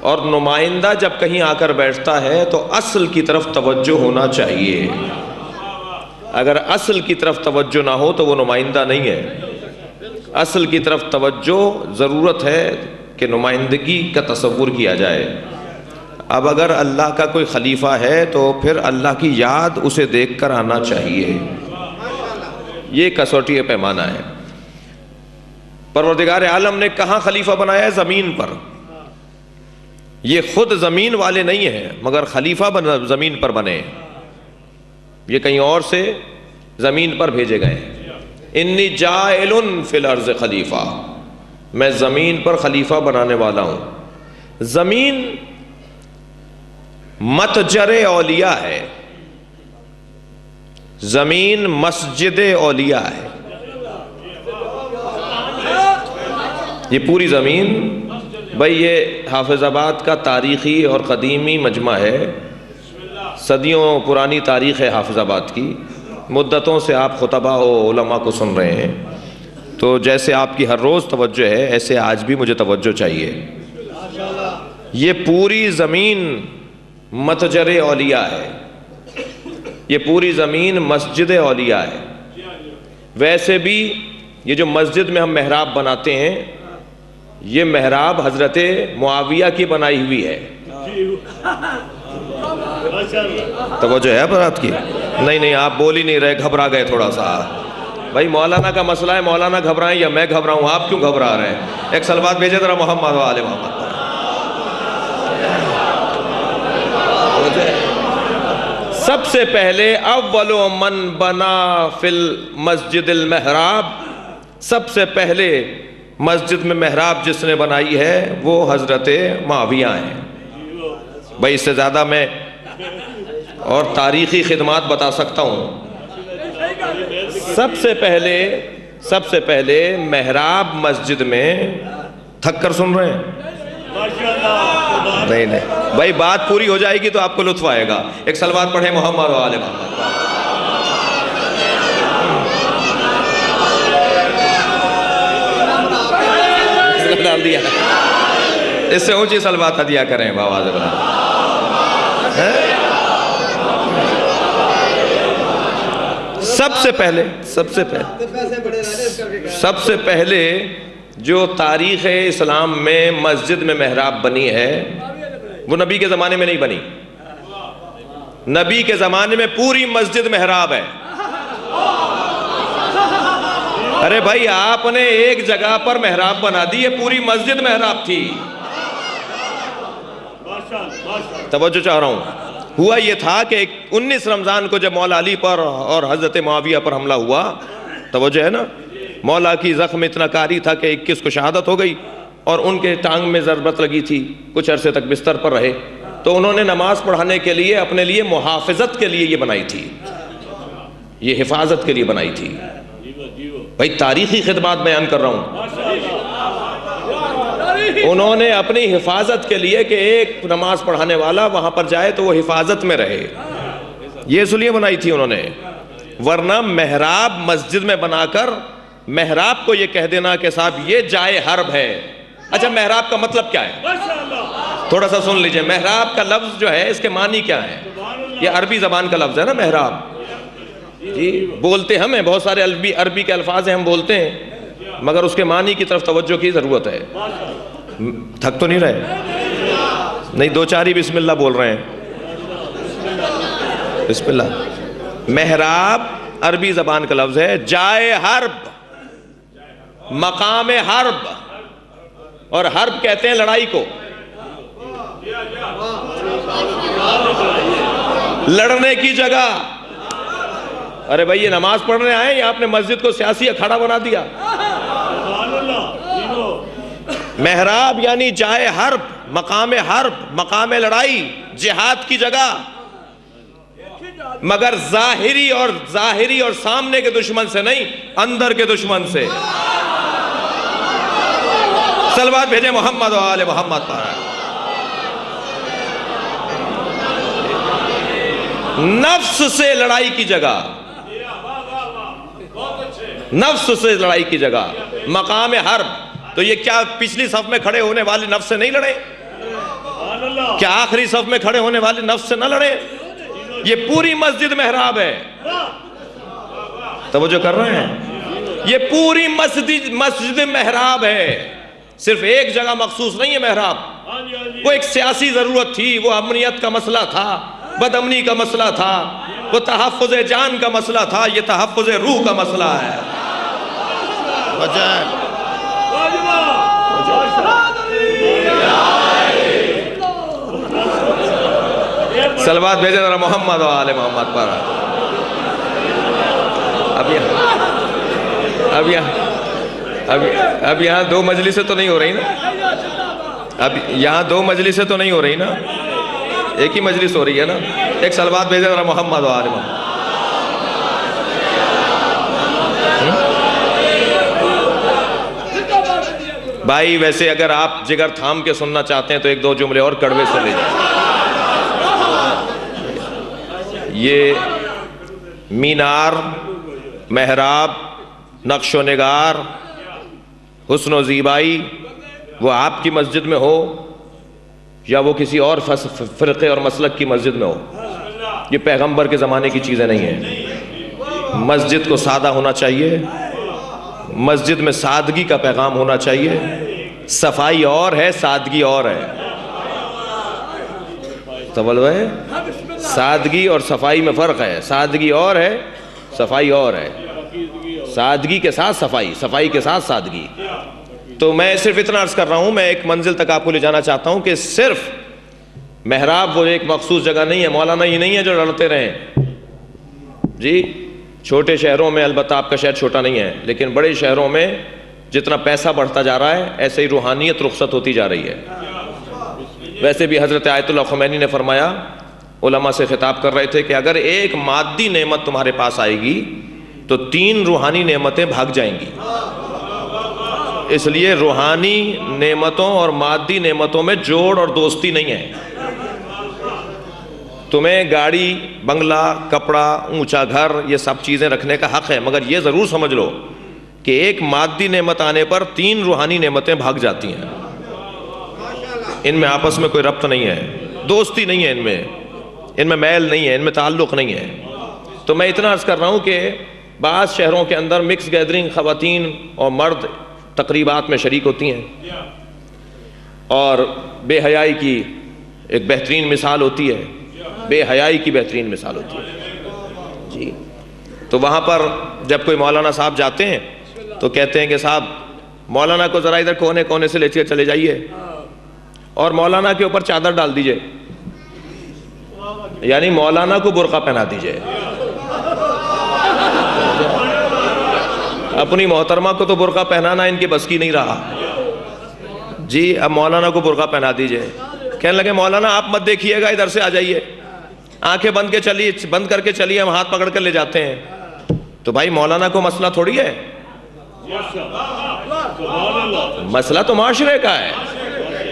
اور نمائندہ جب کہیں آ کر بیٹھتا ہے تو اصل کی طرف توجہ ہونا چاہیے۔ اگر اصل کی طرف توجہ نہ ہو تو وہ نمائندہ نہیں ہے۔ اصل کی طرف توجہ ضرورت ہے کہ نمائندگی کا تصور کیا جائے۔ اب اگر اللہ کا کوئی خلیفہ ہے تو پھر اللہ کی یاد اسے دیکھ کر آنا چاہیے۔ یہ کسوٹی پیمانہ ہے۔ پروردگار عالم نے کہاں خلیفہ بنایا ہے؟ زمین پر۔ یہ خود زمین والے نہیں ہیں مگر خلیفہ زمین پر بنے، یہ کہیں اور سے زمین پر بھیجے گئے۔ انی جاعل فی الارض خلیفہ، میں زمین پر خلیفہ بنانے والا ہوں۔ زمین متجر اولیاء ہے، زمین مسجد اولیاء ہے۔ یہ پوری زمین، بھئی یہ حافظ آباد کا تاریخی اور قدیمی مجمع ہے، صدیوں پرانی تاریخ ہے حافظ آباد کی۔ مدتوں سے آپ خطبہ و علماء کو سن رہے ہیں، تو جیسے آپ کی ہر روز توجہ ہے ایسے آج بھی مجھے توجہ چاہیے۔ یہ پوری زمین متجر اولیاء ہے، یہ پوری زمین مسجد اولیاء ہے۔ ویسے بھی یہ جو مسجد میں ہم محراب بناتے ہیں یہ محراب حضرت معاویہ کی بنائی ہوئی ہے. توجہ ہے بات کی؟ نہیں آپ بول ہی نہیں رہے, گھبرا گئے تھوڑا سا. بھائی مولانا کا مسئلہ ہے, مولانا گھبرائیں یا میں گھبراؤں, آپ کیوں گھبرا رہے ہیں؟ ایک سلوات بھیجے ذرا محمد و آل محمد. سب سے پہلے اول من بنا فی المسجد المحراب, سب سے پہلے مسجد میں محراب جس نے بنائی ہے وہ حضرت معاویہ ہیں. بھائی اس سے زیادہ میں اور تاریخی خدمات بتا سکتا ہوں. سب سے پہلے محراب مسجد میں, تھک کر سن رہے ہیں؟ نہیں بھائی بات پوری ہو جائے گی تو آپ کو لطف آئے گا. ایک سلوات پڑھیں محمد و آل محمد. ڈال دیا, اس سے اونچی سلوات ہدیہ کریں بآواز بلند. سب سے پہلے جو تاریخ اسلام میں مسجد میں محراب بنی ہے وہ نبی کے زمانے میں نہیں بنی. نبی کے زمانے میں پوری مسجد محراب ہے. ارے بھائی آپ نے ایک جگہ پر محراب بنا دی, یہ پوری مسجد محراب تھی. توجہ چاہ رہا ہوں. ہوا یہ تھا کہ 19 رمضان کو جب مولا علی پر اور حضرت معاویہ پر حملہ ہوا, توجہ ہے نا, مولا کی زخم اتنا کاری تھا کہ 21 کو شہادت ہو گئی اور ان کے ٹانگ میں ضربت لگی تھی, کچھ عرصے تک بستر پر رہے. تو انہوں نے نماز پڑھانے کے لیے اپنے لیے محافظت کے لیے یہ بنائی تھی, یہ حفاظت کے لیے بنائی تھی. بھائی تاریخی خدمات بیان کر رہا ہوں. انہوں نے اپنی حفاظت کے لیے کہ ایک نماز پڑھانے والا وہاں پر جائے تو وہ حفاظت میں رہے, یہ اس لیے بنائی تھی انہوں نے. ورنہ محراب مسجد میں بنا کر محراب کو یہ کہہ دینا کہ صاحب یہ جائے حرب ہے. اچھا محراب کا مطلب کیا ہے؟ تھوڑا سا سن لیجئے. محراب کا لفظ جو ہے اس کے معنی کیا ہے؟ یہ عربی زبان کا لفظ ہے نا محراب. جی بولتے ہم ہیں, بہت سارے عربی کے الفاظ ہیں ہم بولتے ہیں, مگر اس کے معنی کی طرف توجہ کی ضرورت ہے. تھک تو نہیں رہے؟ نہیں, دو چار ہی بسم اللہ بول رہے ہیں. بسم اللہ. محراب عربی زبان کا لفظ ہے, جائے حرب, مقام حرب, اور حرب کہتے ہیں لڑائی کو, لڑنے کی جگہ. ارے بھائی یہ نماز پڑھنے آئے یا آپ نے مسجد کو سیاسی اکھاڑا بنا دیا؟ محراب یعنی جائے حرب, مقام لڑائی, جہاد کی جگہ, مگر ظاہری اور سامنے کے دشمن سے نہیں, اندر کے دشمن سے. صلوات بھیجے محمد و آل محمد پر. نفس سے لڑائی کی جگہ, نفس سے لڑائی کی جگہ, مقام حرب. تو یہ کیا پچھلی صف میں کھڑے ہونے والے نفس سے نہیں لڑے؟ کیا آخری صف میں کھڑے ہونے والے نفس سے نہ لڑے؟ یہ پوری مسجد محراب ہے. توجہ کر رہے ہیں؟ یہ پوری مسجد محراب ہے, صرف ایک جگہ مخصوص نہیں ہے محراب. وہ ایک سیاسی ضرورت تھی, وہ امنیت کا مسئلہ تھا, بد امنی کا مسئلہ تھا, وہ تحفظ جان کا مسئلہ تھا, یہ تحفظ روح کا مسئلہ ہے. صلوات بھیجے ذرا محمد و آل محمد پر. اب یہاں دو مجلسیں تو نہیں ہو رہی نا, اب یہاں دو مجلسیں تو نہیں ہو رہی نا, ایک ہی مجلس ہو رہی ہے نا. ایک صلوات بھیجے ذرا محمد و آل محمد. بھائی ویسے اگر آپ جگر تھام کے سننا چاہتے ہیں تو ایک دو جملے اور کڑوے سن لیجیے. یہ مینار, محراب, نقش و نگار, حسن و زیبائی وہ آپ کی مسجد میں ہو یا وہ کسی اور فرقے اور مسلک کی مسجد میں ہو, یہ پیغمبر کے زمانے کی چیزیں نہیں ہیں. مسجد کو سادہ ہونا چاہیے, مسجد میں سادگی کا پیغام ہونا چاہیے, صفائی اور ہے، سادگی اور ہے. توجہ ہے؟ سادگی اور صفائی میں فرق ہے. سادگی اور ہے، صفائی اور ہے. سادگی کے ساتھ صفائی، صفائی کے ساتھ سادگی. تو میں صرف اتنا عرض کر رہا ہوں، میں ایک منزل تک آپ کو لے جانا چاہتا ہوں کہ صرف محراب وہ ایک مخصوص جگہ نہیں ہے. مولانا یہ نہیں ہے جو لڑتے رہیں جی. چھوٹے شہروں میں، البتہ آپ کا شہر چھوٹا نہیں ہے، لیکن بڑے شہروں میں جتنا پیسہ بڑھتا جا رہا ہے ایسے ہی روحانیت رخصت ہوتی جا رہی ہے. ویسے بھی حضرت آیت اللہ خمینی نے فرمایا، علماء سے خطاب کر رہے تھے کہ اگر ایک مادی نعمت تمہارے پاس آئے گی تو 3 روحانی نعمتیں بھاگ جائیں گی. اس لیے روحانی نعمتوں اور مادی نعمتوں میں جوڑ اور دوستی نہیں ہے. تمہیں گاڑی، بنگلہ، کپڑا، اونچا گھر، یہ سب چیزیں رکھنے کا حق ہے، مگر یہ ضرور سمجھ لو کہ ایک مادی نعمت آنے پر 3 روحانی نعمتیں بھاگ جاتی ہیں. ان میں آپس میں کوئی ربط نہیں ہے، دوستی نہیں ہے، ان میں میل نہیں ہے، ان میں تعلق نہیں ہے. تو میں اتنا عرض کر رہا ہوں کہ بعض شہروں کے اندر مکس گیدرنگ، خواتین اور مرد تقریبات میں شریک ہوتی ہیں اور بے حیائی کی ایک بہترین مثال ہوتی ہے. بے حیائی کی بہترین مثال ہوتی ہے جی. تو وہاں پر جب کوئی مولانا صاحب جاتے ہیں تو کہتے ہیں کہ صاحب مولانا کو ذرا ادھر کونے کونے سے لے کے چلے جائیے اور مولانا کے اوپر چادر ڈال دیجئے، یعنی مولانا کو برقع پہنا دیجئے. اپنی محترمہ کو تو برقع پہنانا ان کی بس کی نہیں رہا جی. اب مولانا کو برقع پہنا دیجئے. کہنے لگے مولانا آپ مت دیکھیے گا، ادھر سے آ جائیے، آنکھیں بند کر کے چلیے، ہم ہاتھ پکڑ کر لے جاتے ہیں. تو بھائی مولانا کو مسئلہ تھوڑی ہے، مسئلہ تو معاشرے کا ہے.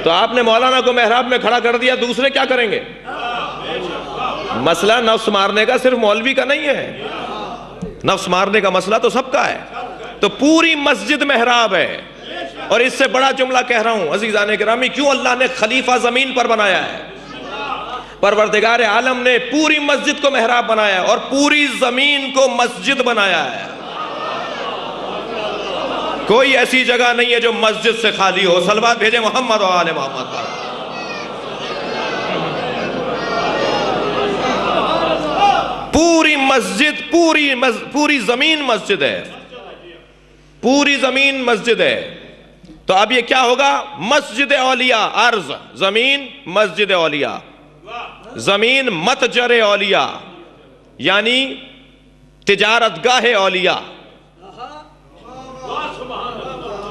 تو آپ نے مولانا کو محراب میں کھڑا کر دیا، دوسرے کیا کریں گے؟ مسئلہ نفس مارنے کا صرف مولوی کا نہیں ہے، نفس مارنے کا مسئلہ تو سب کا ہے. تو پوری مسجد محراب ہے. اور اس سے بڑا جملہ کہہ رہا ہوں عزیزان گرامی، کیوں اللہ نے خلیفہ زمین پر بنایا ہے؟ پروردگار عالم نے پوری مسجد کو محراب بنایا ہے اور پوری زمین کو مسجد بنایا ہے. کوئی ایسی جگہ نہیں ہے جو مسجد سے خالی ہو. صلوات بھیجے محمد و آل محمد پر. پوری مسجد، پوری زمین مسجد ہے، پوری زمین مسجد ہے. تو اب یہ کیا ہوگا؟ مسجد اولیاء. ارض زمین مسجد اولیاء، زمین متجر اولیاء یعنی تجارت گاہ اولیاء.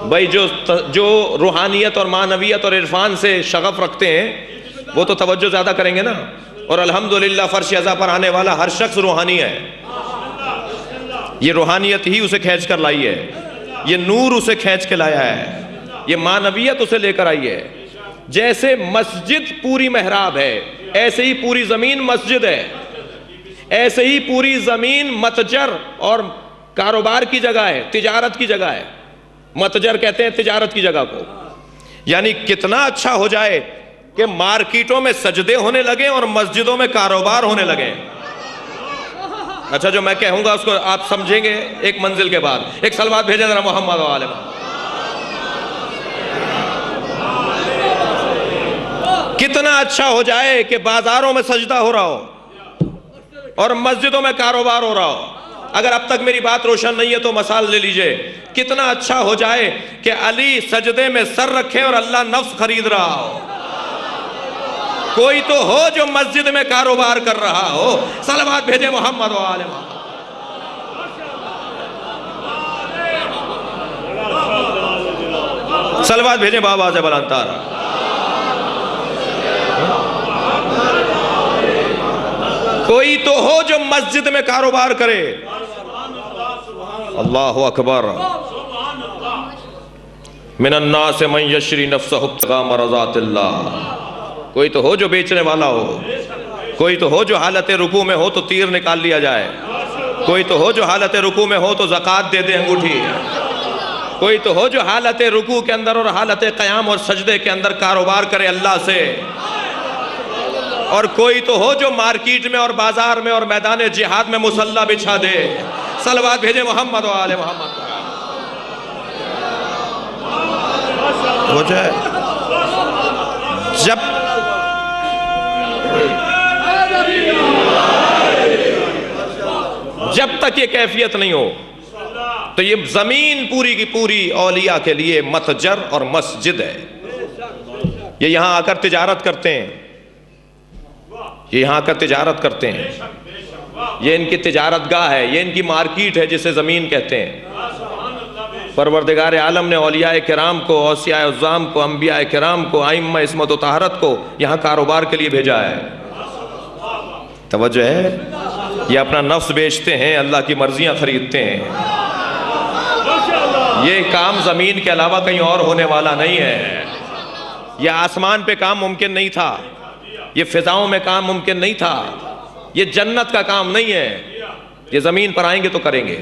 بھائی جو روحانیت اور معنویت اور عرفان سے شغف رکھتے ہیں وہ تو توجہ زیادہ کریں گے نا. اور الحمدللہ فرش ازا پر آنے والا ہر شخص روحانی ہے. یہ روحانیت ہی اسے کھینچ کر لائی ہے، یہ نور اسے کھینچ کے لایا ہے، یہ معنویت اسے لے کر آئی ہے. جیسے مسجد پوری محراب ہے ایسے ہی پوری زمین مسجد ہے، ایسے ہی پوری زمین متجر اور کاروبار کی جگہ ہے، تجارت کی جگہ ہے. متجر کہتے ہیں تجارت کی جگہ کو. یعنی کتنا اچھا ہو جائے کہ مارکیٹوں میں سجدے ہونے لگے اور مسجدوں میں کاروبار ہونے لگے. اچھا جو میں کہوں گا اس کو آپ سمجھیں گے ایک منزل کے بعد. ایک صلوات بھیجیں ذرا محمد و آل محمد. کتنا اچھا ہو جائے کہ بازاروں میں سجدہ ہو رہا ہو اور مسجدوں میں کاروبار ہو رہا ہو. اگر اب تک میری بات روشن نہیں ہے تو مثال لے لیجئے. کتنا اچھا ہو جائے کہ علی سجدے میں سر رکھے اور اللہ نفس خرید رہا ہو. کوئی تو ہو جو مسجد میں کاروبار کر رہا ہو. صلوات بھیجے محمد و آل محمد. صلوات بھیجے بابا سے بلند تارا. کوئی تو ہو جو مسجد میں کاروبار کرے. اللہ اکبر. من الناس من یشری نفسہ ابتغاء مرضات اللہ. کوئی تو ہو جو بیچنے والا ہو. کوئی تو ہو جو حالت رکوع میں ہو تو تیر نکال لیا جائے. کوئی تو ہو جو حالت رکوع میں ہو تو زکوٰۃ دے دے انگوٹھی. کوئی تو ہو جو حالت رکوع کے اندر اور حالت قیام اور سجدے کے اندر کاروبار کرے اللہ سے. اور کوئی تو ہو جو مارکیٹ میں اور بازار میں اور میدان جہاد میں مصلی بچھا دے. صلوات بھیجے محمد و آل محمد. وجہ ہے جب تک یہ کیفیت نہیں ہو تو یہ زمین پوری کی پوری اولیاء کے لیے متجر اور مسجد ہے. یہ یہاں آ کر تجارت کرتے ہیں, یہ یہاں آ کر تجارت کرتے ہیں, یہ ان کی تجارت گاہ ہے, یہ ان کی مارکیٹ ہے جسے زمین کہتے ہیں. پروردگار عالم نے اولیاء کرام کو, اوصیاء عظام کو, انبیاء کرام کو, ائمہ عصمت و طہارت کو یہاں کاروبار کے لیے بھیجا ہے. توجہ ہے, یہ اپنا نفس بیچتے ہیں, اللہ کی مرضیاں خریدتے ہیں. یہ کام زمین کے علاوہ کہیں اور ہونے والا نہیں ہے. یہ آسمان پہ کام ممکن نہیں تھا, یہ فضاؤں میں کام ممکن نہیں تھا, یہ جنت کا کام نہیں ہے. یہ زمین پر آئیں گے تو کریں گے.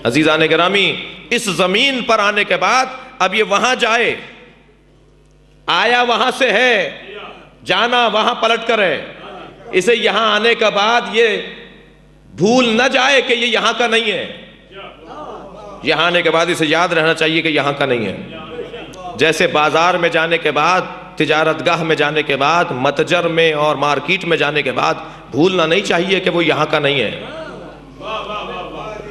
عزیزان گرامی, اس زمین پر آنے کے بعد اب یہ وہاں جائے, آیا وہاں سے ہے, جانا وہاں پلٹ کر ہے. اسے یہاں آنے کے بعد یہ بھول نہ جائے کہ یہ یہاں کا نہیں ہے. یہاں آنے کے بعد اسے یاد رہنا چاہیے کہ یہاں کا نہیں ہے. جیسے بازار میں جانے کے بعد, تجارت گاہ میں جانے کے بعد, متجر میں اور مارکیٹ میں جانے کے بعد بھولنا نہیں چاہیے کہ وہ یہاں کا نہیں ہے.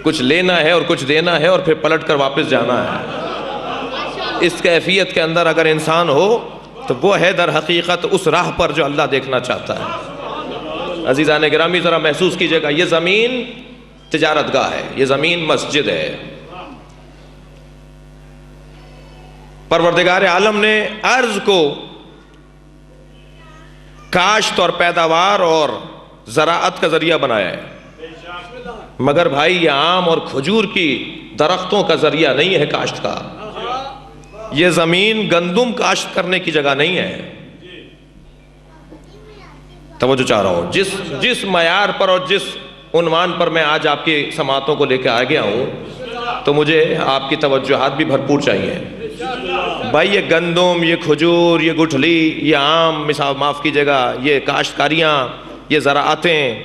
کچھ لینا ہے اور کچھ دینا ہے اور پھر پلٹ کر واپس جانا ہے. اس کیفیت کے اندر اگر انسان ہو تو وہ ہے در حقیقت اس راہ پر جو اللہ دیکھنا چاہتا ہے. عزیزان گرامی, ذرا محسوس کیجئے گا, یہ زمین تجارت گاہ ہے, یہ زمین مسجد ہے. پروردگار عالم نے ارض کو کاشت اور پیداوار اور زراعت کا ذریعہ بنایا ہے, مگر بھائی یہ آم اور کھجور کی درختوں کا ذریعہ نہیں ہے کاشت کا. یہ زمین گندم کاشت کرنے کی جگہ نہیں ہے. توجہ چاہ رہا ہوں, جس معیار پر اور جس عنوان پر میں آج آپ کی سماعتوں کو لے کے آ گیا ہوں تو مجھے آپ کی توجہات بھی بھرپور چاہیے. بھائی یہ گندم, یہ کھجور, یہ گٹھلی, یہ آم, معاف کیجیے گا, یہ کاشتکاریاں, یہ زراعتیں,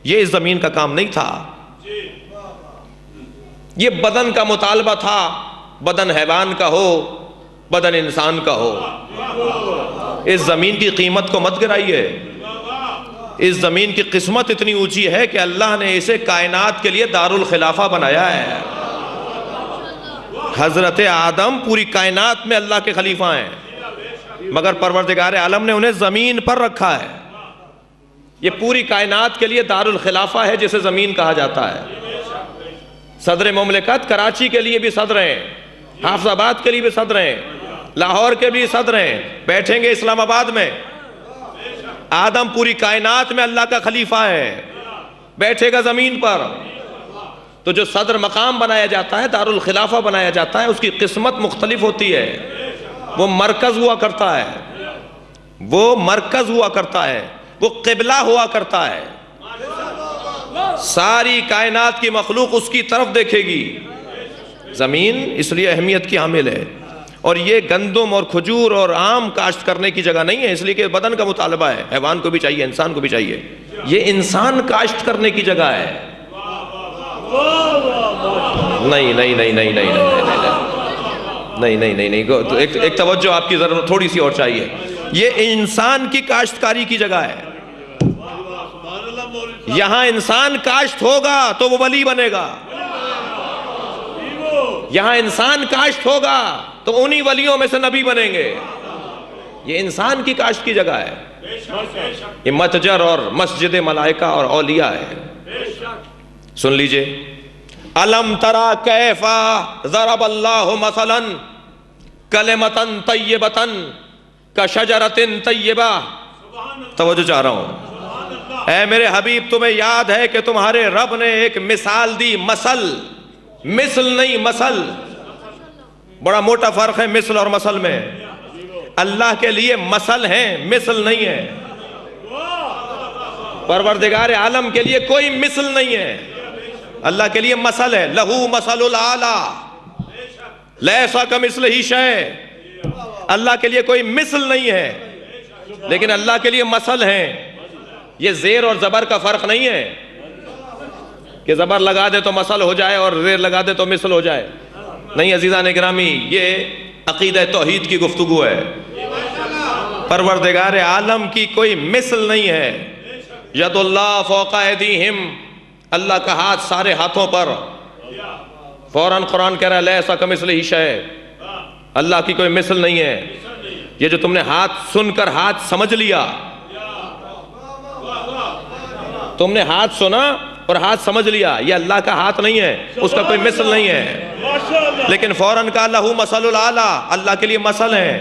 یہ اس زمین کا کام نہیں تھا. یہ بدن کا مطالبہ تھا, بدن حیوان کا ہو, بدن انسان کا ہو. اس زمین کی قیمت کو مت گرائیے. اس زمین کی قسمت اتنی اونچی ہے کہ اللہ نے اسے کائنات کے لیے دارالخلافہ بنایا ہے. حضرت آدم پوری کائنات میں اللہ کے خلیفہ ہیں, مگر پروردگار عالم نے انہیں زمین پر رکھا ہے. یہ پوری کائنات کے لیے دارالخلافہ ہے جسے زمین کہا جاتا ہے. صدر مملکت کراچی کے لیے بھی صدر ہیں, حافظ آباد کے لیے بھی صدر ہیں, لاہور کے بھی صدر ہیں, بیٹھیں گے اسلام آباد میں. آدم پوری کائنات میں اللہ کا خلیفہ ہے, بیٹھے گا زمین پر. تو جو صدر مقام بنایا جاتا ہے, دارالخلافہ بنایا جاتا ہے, اس کی قسمت مختلف ہوتی ہے. وہ مرکز ہوا کرتا ہے, وہ مرکز ہوا کرتا ہے, وہ قبلہ ہوا کرتا ہے. ساری کائنات کی مخلوق اس کی طرف دیکھے گی. زمین اس لیے اہمیت کی حامل ہے. اور یہ گندم اور کھجور اور آم کاشت کرنے کی جگہ نہیں ہے, اس لیے کہ بدن کا مطالبہ ہے, حیوان کو بھی چاہیے, انسان کو بھی چاہیے. یہ انسان کاشت کرنے کی جگہ ہے. نہیں نہیں نہیں نہیں نہیں نہیں نہیں نہیں نہیں, ایک توجہ آپ کی ضرورت تھوڑی سی اور چاہیے. یہ انسان کی کاشتکاری کی جگہ ہے. یہاں انسان کاشت ہوگا تو وہ ولی بنے گا. یہاں انسان کاشت ہوگا تو انہی ولیوں میں سے نبی بنیں گے. یہ انسان کی کاشت کی جگہ ہے. یہ متجر اور مسجد ملائکہ اور اولیاء ہے. سن لیجئے, الم ترا کیفا ضرب اللہ مثلا کلمۃ طیبۃ کشجرۃ طیبہ. توجہ چاہ رہا ہوں, اے میرے حبیب تمہیں یاد ہے کہ تمہارے رب نے ایک مثال دی. مثل نہیں, مثل. بڑا موٹا فرق ہے مثل اور مثل میں. اللہ کے لیے مثل ہیں, مثل نہیں ہے. پروردگار عالم کے لیے کوئی مثل نہیں ہے, اللہ کے لیے مثل ہے. لہو مثل الاعلی لیس کمثلہ شیء. اللہ کے لیے کوئی مثل نہیں ہے, لیکن اللہ کے لیے مثل ہیں. یہ زیر اور زبر کا فرق نہیں ہے کہ زبر لگا دے تو مثل ہو جائے اور زیر لگا دے تو مثل ہو جائے. نہیں عزیزان گرامی, یہ عقیدہ توحید کی گفتگو ہے۔ پروردگار عالم کی کوئی مثل نہیں ہے۔ ید اللہ فوق ایدیہم، اللہ کا ہاتھ سارے ہاتھوں پر۔ فوراً قرآن کہہ رہا ہے لیس کمثلہ شیء، اللہ کی کوئی مثل نہیں ہے۔ یہ جو تم نے ہاتھ سن کر ہاتھ سمجھ لیا، تم نے ہاتھ سنا اور ہاتھ سمجھ لیا، یہ اللہ کا ہاتھ نہیں ہے، اس کا کوئی مثل نہیں ہے۔ لیکن فوراً کہا لہو مثل الاعلیٰ، اللہ کے لیے مثل ہے۔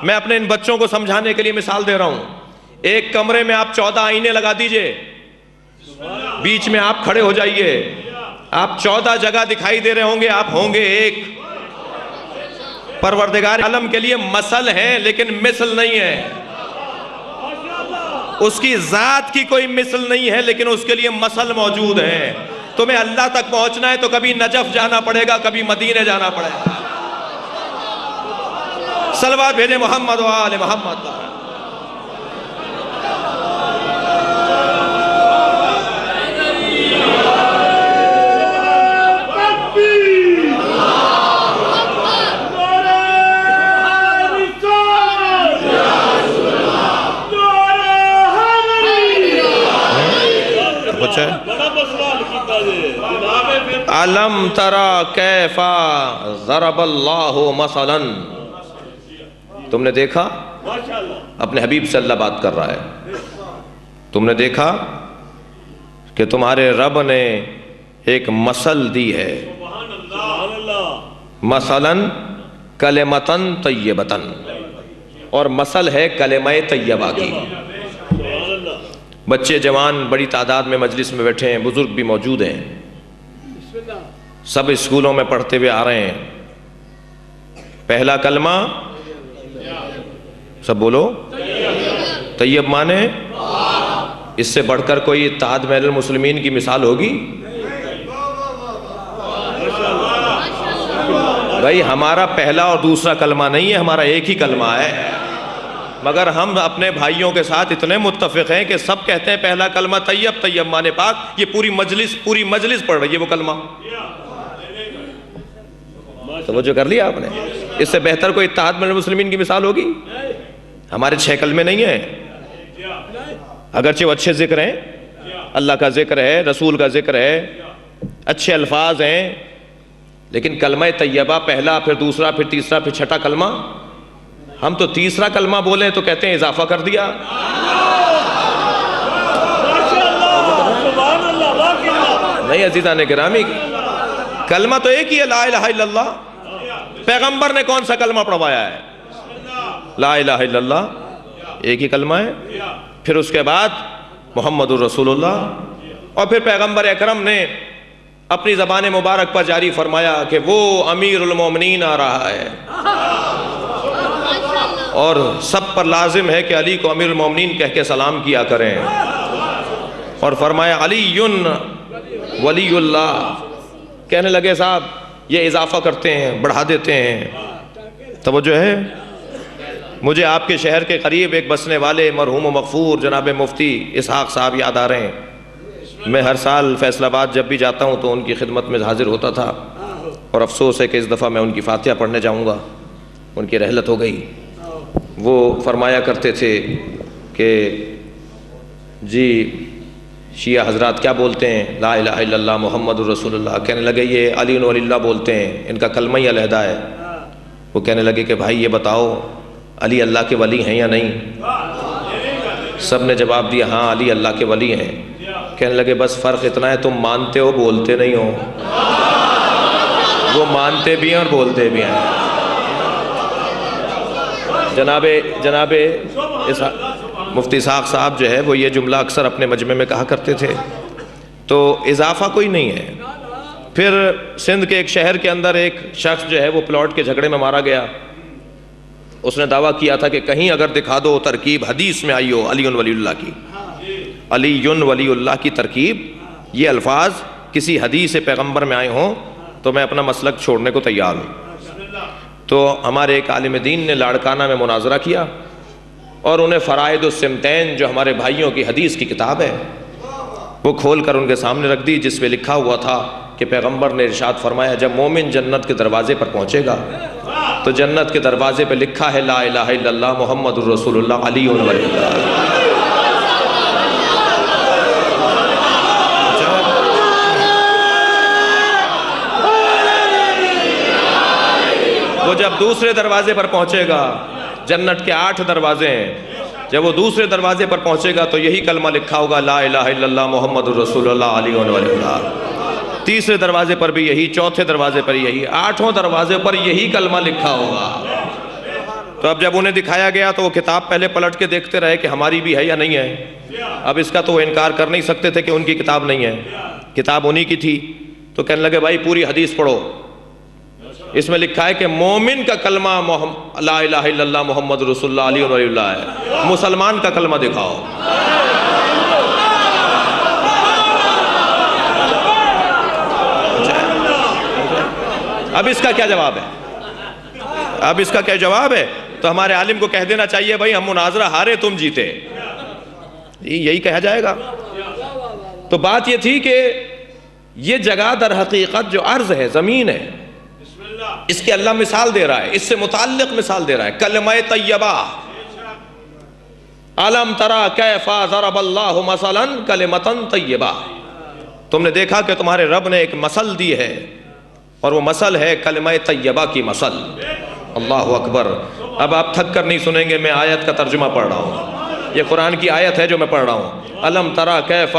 میں اپنے ان بچوں کو سمجھانے کے لیے مثال دے رہا ہوں۔ ایک کمرے میں آپ 14 آئینے لگا دیجئے، بیچ میں آپ کھڑے ہو جائیے، آپ 14 جگہ دکھائی دے رہے ہوں گے، آپ ہوں گے ایک۔ پروردگار عالم کے لیے مثل ہے لیکن مثل نہیں ہے۔ اس کی ذات کی کوئی مثل نہیں ہے لیکن اس کے لیے مثل موجود ہے۔ تمہیں اللہ تک پہنچنا ہے تو کبھی نجف جانا پڑے گا، کبھی مدینے جانا پڑے گا۔ صلوات بھیجے محمد و آل محمد۔ علم ترى کیف ضرب اللہ مثلا، تم نے دیکھا، اپنے حبیب سے اللہ بات کر رہا ہے، تم نے دیکھا کہ تمہارے رب نے ایک مثل دی ہے، مثلا کلمتن طیبتن، اور مثل ہے کلمہ طیبہ کی۔ بچے جوان بڑی تعداد میں مجلس میں بیٹھے ہیں، بزرگ بھی موجود ہیں، سب اسکولوں میں پڑھتے ہوئے آ رہے ہیں۔ پہلا کلمہ سب بولو، طیب مانے، اس سے بڑھ کر کوئی اتحاد بین المسلمین کی مثال ہوگی؟ بھائی ہمارا پہلا اور دوسرا کلمہ نہیں ہے، ہمارا ایک ہی کلمہ ہے، مگر ہم اپنے بھائیوں کے ساتھ اتنے متفق ہیں کہ سب کہتے ہیں پہلا کلمہ طیب، طیب مانے پاک۔ یہ پوری مجلس پڑھ رہی ہے وہ کلمہ۔ توجہ کر لیا آپ نے؟ اس سے بہتر کوئی اتحاد بین المسلمین کی مثال ہوگی؟ ہمارے 6 کلمے نہیں ہیں، اگرچہ وہ اچھے ذکر ہیں، اللہ کا ذکر ہے، رسول کا ذکر ہے، اچھے الفاظ ہیں، لیکن کلمہ طیبہ پہلا، پھر دوسرا، پھر تیسرا، پھر چھٹا کلمہ۔ ہم تو تیسرا کلمہ بولیں تو کہتے ہیں اضافہ کر دیا۔ نہیں عزیزان گرامی، کلمہ تو ایک ہی ہے، لا الہ الا اللہ۔ پیغمبر نے کون سا کلمہ پڑھوایا ہے؟ لا الہ الا اللہ، ایک ہی کلمہ ہے۔ پھر اس کے بعد محمد الرسول اللہ، اور پھر پیغمبر اکرم نے اپنی زبان مبارک پر جاری فرمایا کہ وہ امیر المومنین آ رہا ہے، اور سب پر لازم ہے کہ علی کو امیر المومنین کہہ کے سلام کیا کریں، اور فرمایا علی ولی اللہ۔ کہنے لگے صاحب یہ اضافہ کرتے ہیں، بڑھا دیتے ہیں۔ توجہ ہے؟ مجھے آپ کے شہر کے قریب ایک بسنے والے مرحوم و مغفور جناب مفتی اسحاق صاحب یاد آ رہے ہیں۔ میں ہر سال فیصل آباد جب بھی جاتا ہوں تو ان کی خدمت میں حاضر ہوتا تھا، اور افسوس ہے کہ اس دفعہ میں ان کی فاتحہ پڑھنے جاؤں گا، ان کی رحلت ہو گئی۔ وہ فرمایا کرتے تھے کہ جی شیعہ حضرات کیا بولتے ہیں؟ لا الہ الا اللہ محمد الرسول اللہ۔ کہنے لگے یہ علی ولی اللہ بولتے ہیں، ان کا کلمہ ہی علیحدہ ہے۔ وہ کہنے لگے کہ بھائی یہ بتاؤ علی اللہ کے ولی ہیں یا نہیں؟ سب نے جواب دیا ہاں علی اللہ کے ولی ہیں۔ کہنے لگے بس فرق اتنا ہے تم مانتے ہو بولتے نہیں ہو، وہ مانتے بھی ہیں اور بولتے بھی ہیں۔ جناب مفتی اسحاق صاحب جو ہے وہ یہ جملہ اکثر اپنے مجمع میں کہا کرتے تھے۔ تو اضافہ کوئی نہیں ہے۔ پھر سندھ کے ایک شہر کے اندر ایک شخص جو ہے وہ پلاٹ کے جھگڑے میں مارا گیا۔ اس نے دعویٰ کیا تھا کہ کہیں اگر دکھا دو ترکیب حدیث میں آئی ہو علی ولی اللہ کی، علی ولی اللہ کی ترکیب، یہ الفاظ کسی حدیث پیغمبر میں آئے ہوں تو میں اپنا مسلک چھوڑنے کو تیار ہوں۔ تو ہمارے ایک عالم دین نے لاڑکانہ میں مناظرہ کیا، اور انہیں فرائض السمتین جو ہمارے بھائیوں کی حدیث کی کتاب ہے وہ کھول کر ان کے سامنے رکھ دی، جس پہ لکھا ہوا تھا کہ پیغمبر نے ارشاد فرمایا جب مومن جنت کے دروازے پر پہنچے گا تو جنت کے دروازے پہ لکھا ہے لا الہ الا اللہ محمد الرسول اللہ علی ولی اللہ۔ وہ جب دوسرے دروازے پر پہنچے گا، جنت کے 8 دروازے ہیں، جب وہ دوسرے دروازے پر پہنچے گا تو یہی کلمہ لکھا ہوگا لا الہ الا اللہ محمد الرسول اللہ علیہ ولی اللہ۔ تیسرے دروازے پر بھی یہی، چوتھے دروازے پر یہی، 8 دروازے پر یہی کلمہ لکھا ہوگا۔ تو اب جب انہیں دکھایا گیا تو وہ کتاب پہلے پلٹ کے دیکھتے رہے کہ ہماری بھی ہے یا نہیں ہے۔ اب اس کا تو وہ انکار کر نہیں سکتے تھے کہ ان کی کتاب نہیں ہے، کتاب انہی کی تھی۔ تو کہنے لگے بھائی پوری حدیث پڑھو، اس میں لکھا ہے کہ مومن کا کلمہ لا الہ الا اللہ محمد رسول اللہ علیہ ولی اللہ ہے، مسلمان کا کلمہ دکھاؤ۔ اب اس کا کیا جواب ہے؟ اب اس کا کیا جواب ہے؟ تو ہمارے عالم کو کہہ دینا چاہیے بھائی ہم مناظرہ ہارے تم جیتے، یہی کہا جائے گا۔ تو بات یہ تھی کہ یہ جگہ در حقیقت جو ارض ہے، زمین ہے، اس کے اللہ مثال دے رہا ہے، اس سے متعلق مثال دے رہا ہے۔ کلمہ طیبہ، علم ترا کیف ضرب اللہ مثلا کلمۃ طیبہ، تم نے دیکھا کہ تمہارے رب نے ایک مثل دی ہے، اور وہ مثل ہے کلمہ طیبہ کی مثل۔ اللہ اکبر۔ اب آپ تھک کر نہیں سنیں گے، میں آیت کا ترجمہ پڑھ رہا ہوں، یہ قرآن کی آیت ہے جو میں پڑھ رہا ہوں۔ علم ترا کیف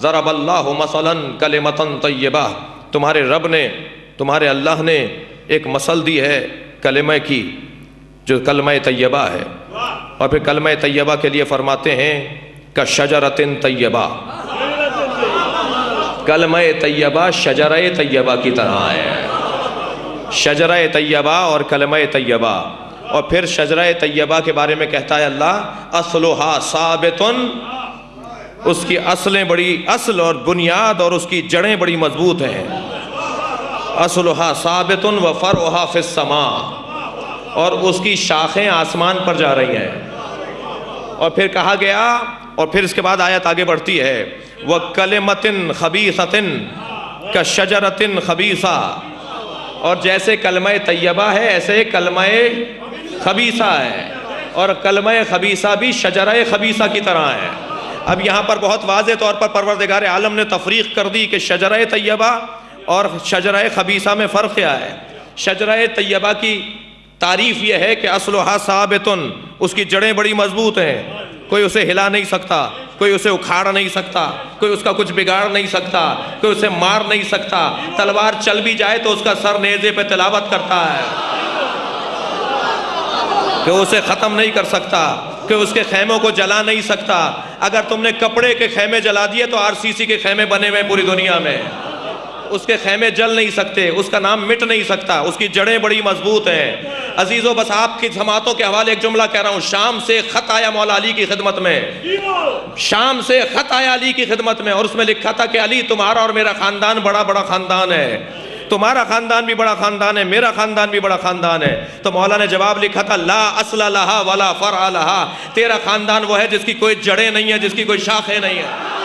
ضرب اللہ مثلا کلمۃ طیبہ، تمہارے رب نے، تمہارے اللہ نے ایک مثل دی ہے کلمہ کی، جو کلمہ طیبہ ہے۔ اور پھر کلمہ طیبہ کے لیے فرماتے ہیں کشجرۃ طیبہ، کلمہ طیبہ شجرہ طیبہ کی طرح ہے، شجرہ طیبہ اور کلمہ طیبہ۔ اور پھر شجرہ طیبہ کے بارے میں کہتا ہے اللہ اصلھا ثابت، اس کی اصلیں بڑی، اصل اور بنیاد اور اس کی جڑیں بڑی مضبوط ہیں۔ اصلھا ثابت و فرعھا فی السماء، اور اس کی شاخیں آسمان پر جا رہی ہیں۔ اور پھر کہا گیا، اور پھر اس کے بعد آیت آگے بڑھتی ہے وَكَلِمَةٍ خَبِيثَةٍ كَشَجَرَةٍ خَبِيثَةٍ، اور جیسے کلمہ طیبہ ہے ایسے کلمہ خبیثہ ہے، اور کلمہ خبیثہ بھی شجرہ خبیثہ کی طرح ہے۔ اب یہاں پر بہت واضح طور پر پروردگار عالم نے تفریق کر دی کہ شجرہ طیبہ اور شجرہ خبیثہ میں فرق کیا ہے۔ شجرہ طیبہ کی تعریف یہ ہے کہ اصلھا ثابت، اس کی جڑیں بڑی مضبوط ہیں، کوئی اسے ہلا نہیں سکتا، کوئی اسے اکھاڑ نہیں سکتا، کوئی اس کا کچھ بگاڑ نہیں سکتا، کوئی اسے مار نہیں سکتا، تلوار چل بھی جائے تو اس کا سر نیزے پہ تلاوت کرتا ہے، کہ اسے ختم نہیں کر سکتا، کہ اس کے خیموں کو جلا نہیں سکتا۔ اگر تم نے کپڑے کے خیمے جلا دیے تو RCC کے خیمے بنے ہوئے پوری دنیا میں، اس کے خیمے جل نہیں سکتے، اس کا نام مٹ نہیں سکتا، اس کی جڑیں بڑی مضبوط ہیں۔ عزیزو بس آپ کی سماعتوں کے حوالے ایک جملہ کہہ رہا ہوں، شام سے خط آیا مولا علی کی خدمت میں، شام سے خط آیا علی کی خدمت میں، اور اس میں لکھا تھا کہ علی تمہارا اور میرا خاندان بڑا بڑا خاندان ہے، تمہارا خاندان بھی بڑا خاندان ہے، میرا خاندان بھی بڑا خاندان ہے۔ تو مولا نے جواب لکھا تھا لا اصل لہا ولا فرع لہا، تیرا خاندان وہ ہے جس کی کوئی جڑیں نہیں ہے، جس کی کوئی شاخیں نہیں ہے۔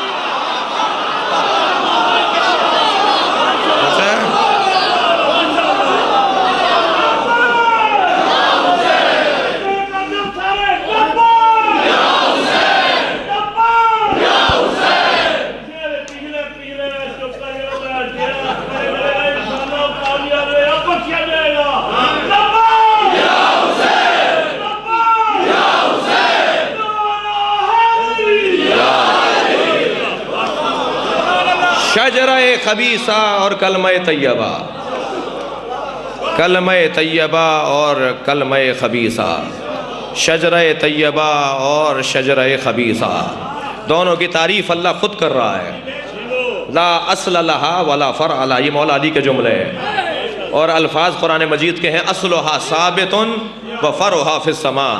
شجرہ خبیثہ اور کلمہ طیبہ، کلمہ طیبہ اور کلمہ خبیثہ، شجرہ طیبہ اور شجرہ خبیثہ، دونوں کی تعریف اللہ خود کر رہا ہے۔ لا اصل لہا ولا فرع لہا، یہ مولا علی کے جملے ہیں، اور الفاظ قرآن مجید کے ہیں اصلھا ثابت و فرعھا فی السماء۔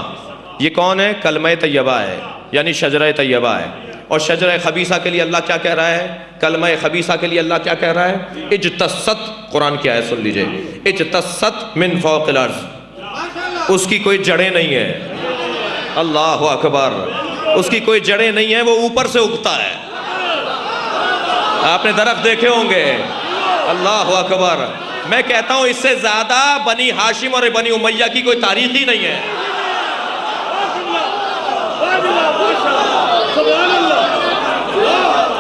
یہ کون ہے؟ کلمہ طیبہ ہے، یعنی شجرہ طیبہ ہے۔ اور شجرہ خبیثہ کے لیے اللہ کیا کہہ رہا ہے؟ کلمہ خبیثہ کے لیے اللہ کیا کہہ رہا ہے؟ اجتثت، قرآن کی آیت سن لیجئے، اجتثت من فوق الارض، اس کی کوئی جڑیں نہیں ہے۔ اللہ اکبر، اس کی کوئی جڑیں نہیں ہیں، وہ اوپر سے اگتا ہے۔ آپ نے درخت دیکھے ہوں گے، اللہ اکبر، میں کہتا ہوں اس سے زیادہ بنی ہاشم اور بنی امیہ کی کوئی تاریخ ہی نہیں ہے.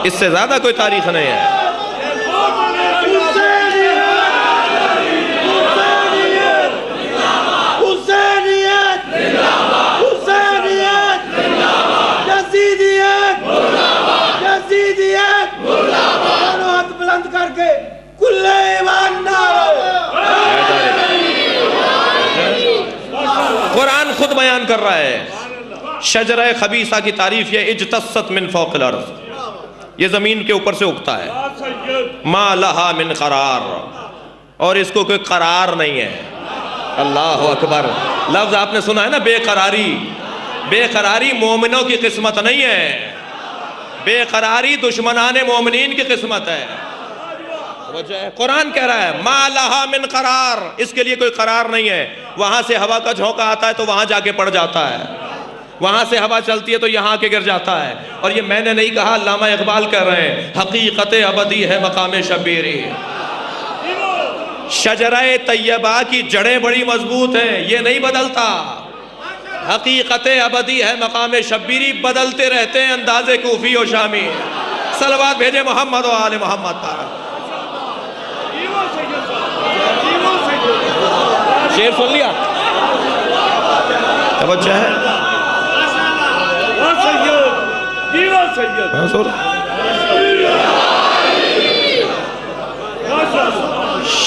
اس سے زیادہ کوئی تاریخ نہیں ہے. قرآن خود بیان کر رہا ہے شجرہ خبیثہ کی تعریف یہ اجتثت من فوق الارض، یہ زمین کے اوپر سے اگتا ہے، ما لہا من قرار، اور اس کو کوئی قرار نہیں ہے. اللہ اکبر. لفظ آپ نے سنا ہے نا بے قراری. بے قراری مومنوں کی قسمت نہیں ہے، بے قراری دشمنان مومنین کی قسمت ہے. قرآن کہہ رہا ہے ما لہا من قرار، اس کے لیے کوئی قرار نہیں ہے. وہاں سے ہوا کا جھونکا آتا ہے تو وہاں جا کے پڑ جاتا ہے، وہاں سے ہوا چلتی ہے تو یہاں کے گر جاتا ہے. اور یہ میں نے نہیں کہا، علامہ اقبال کہہ رہے ہیں حقیقت ابدی ہے مقام شبیری. شجرہ طیبہ کی جڑیں بڑی مضبوط ہیں، یہ نہیں بدلتا. حقیقت ابدی ہے مقام شبیری، بدلتے رہتے ہیں انداز کوفی و شامی. صلوات بھیجے محمد و آل محمد پر. شیر سن لیا؟ توجہ ہے؟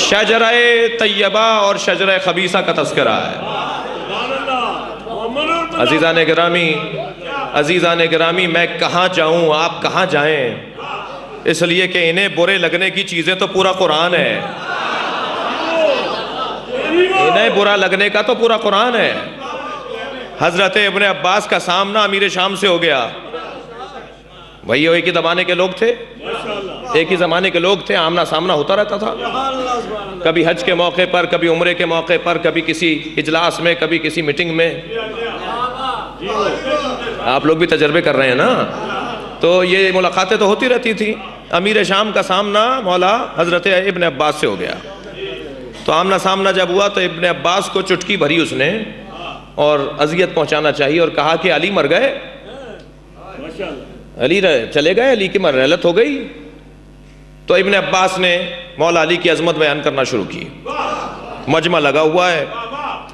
شجرہ طیبہ اور شجرہ خبیثہ کا تذکرہ ہے. عزیزان گرامی میں کہاں جاؤں، آپ کہاں جائیں؟ اس لیے کہ انہیں برے لگنے کی چیزیں تو پورا قرآن ہے. انہیں برا لگنے کا تو پورا قرآن ہے. حضرت ابن عباس کا سامنا امیر شام سے ہو گیا. وہی ایک ہی زمانے کے لوگ تھے، ایک ہی زمانے کے لوگ تھے، آمنا سامنا ہوتا رہتا تھا. کبھی حج کے موقع پر، کبھی عمرے کے موقع پر، کبھی کسی اجلاس میں، کبھی کسی میٹنگ میں. آپ لوگ بھی تجربے کر رہے ہیں نا، تو یہ ملاقاتیں تو ہوتی رہتی تھی. امیر شام کا سامنا مولا حضرت ابن عباس سے ہو گیا. تو آمنا سامنا جب ہوا تو ابن عباس کو چٹکی بھری اس نے اور اذیت پہنچانا چاہیے اور کہا کہ علی مر گئے، علی چلے گئے، علی کی مرحلت ہو گئی. تو ابن عباس نے مولا علی کی عظمت بیان کرنا شروع کی. مجمع لگا ہوا ہے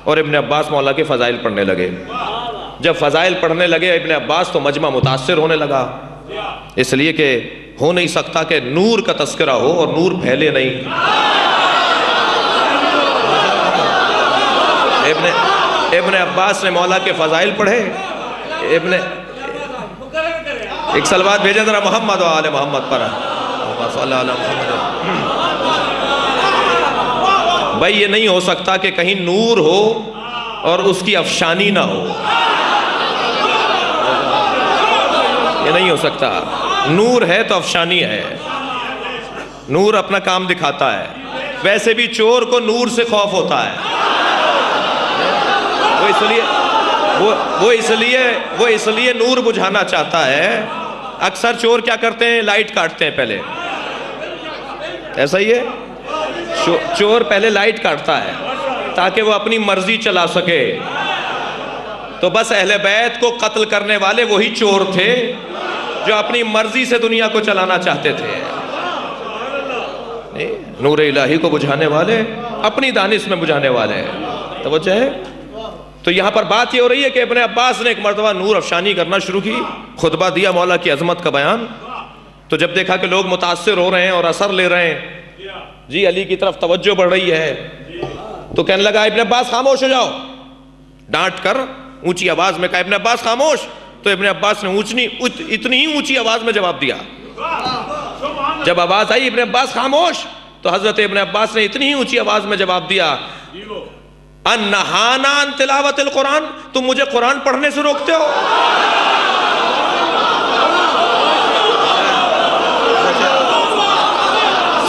اور ابن عباس مولا کے فضائل پڑھنے لگے. جب فضائل پڑھنے لگے ابن عباس تو مجمع متاثر ہونے لگا، اس لیے کہ ہو نہیں سکتا کہ نور کا تذکرہ ہو اور نور پھیلے نہیں. ابن عباس نے مولا کے فضائل پڑھے. ایک صلوات بھیجیں ذرا محمد و آل محمد پر. بھائی یہ نہیں ہو سکتا کہ کہیں نور ہو اور اس کی افشانی نہ ہو، یہ نہیں ہو سکتا. نور ہے تو افشانی ہے، نور اپنا کام دکھاتا ہے. ویسے بھی چور کو نور سے خوف ہوتا ہے، وہ اس لیے نور بجھانا چاہتا ہے. اکثر چور کیا کرتے ہیں؟ لائٹ کاٹتے ہیں پہلے. ایسا ہی ہے، چور پہلے لائٹ کاٹتا ہے تاکہ وہ اپنی مرضی چلا سکے. تو بس اہل بیت کو قتل کرنے والے وہی چور تھے جو اپنی مرضی سے دنیا کو چلانا چاہتے تھے. نور الہی کو بجھانے والے اپنی دانش میں بجھانے والے. توجہ ہے؟ تو یہاں پر بات یہ ہو رہی ہے کہ ابن عباس نے ایک مرتبہ نور افشانی کرنا شروع کی، خطبہ دیا مولا کی عظمت کا بیان. تو جب دیکھا کہ لوگ متاثر ہو رہے ہیں اور اثر لے رہے ہیں، جی علی کی طرف توجہ بڑھ رہی ہے، تو کہنے لگا ابن عباس خاموش ہو جاؤ. ڈانٹ کر اونچی آواز میں کہا ابن عباس خاموش. تو ابن عباس نے اتنی ہی اونچی آواز میں جواب دیا. جب آواز آئی ابن عباس خاموش، تو حضرت ابن عباس نے اتنی ہی اونچی آواز میں جواب دیا انہانا ان تلاوت القرآن، تم مجھے قرآن پڑھنے سے روکتے ہو.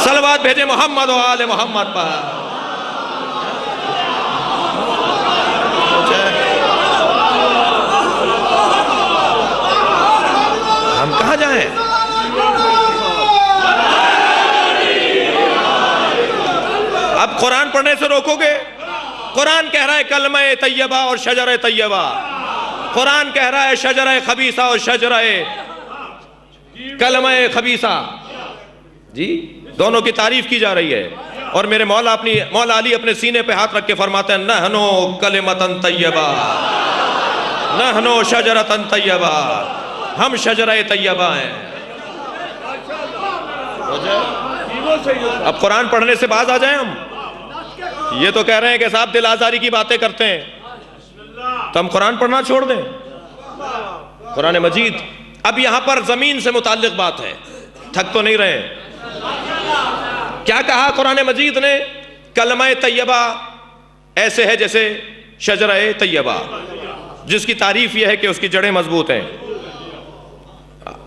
صلوات بھیجے محمد و آل محمد پر. ہم کہاں جائیں؟ اب پڑھنے سے روکو گے؟ قرآن کہہ رہا ہے کلمہ طیبہ اور شجرہ طیبہ، قرآن کہہ رہا ہے شجرہ خبیثہ اور شجرہ کلمہ خبیثہ، جی دونوں کی تعریف کی جا رہی ہے۔ اور میرے مولا علی اپنے سینے پہ ہاتھ رکھ کے فرماتے ہیں نحنو کلمۃ طیبہ، نحنو شجرۃ طیبہ، ہم شجرہ طیبہ ہیں۔ اب قرآن پڑھنے سے باز آ جائیں ہم؟ یہ تو کہہ رہے ہیں کہ صاحب دل آزاری کی باتیں کرتے ہیں، تو ہم قرآن پڑھنا چھوڑ دیں؟ قرآن مجید اب یہاں پر زمین سے متعلق بات ہے، تھک تو نہیں رہے؟ کیا کہا قرآن مجید نے؟ کلمہ طیبہ ایسے ہے جیسے شجرہ طیبہ، جس کی تعریف یہ ہے کہ اس کی جڑیں مضبوط ہیں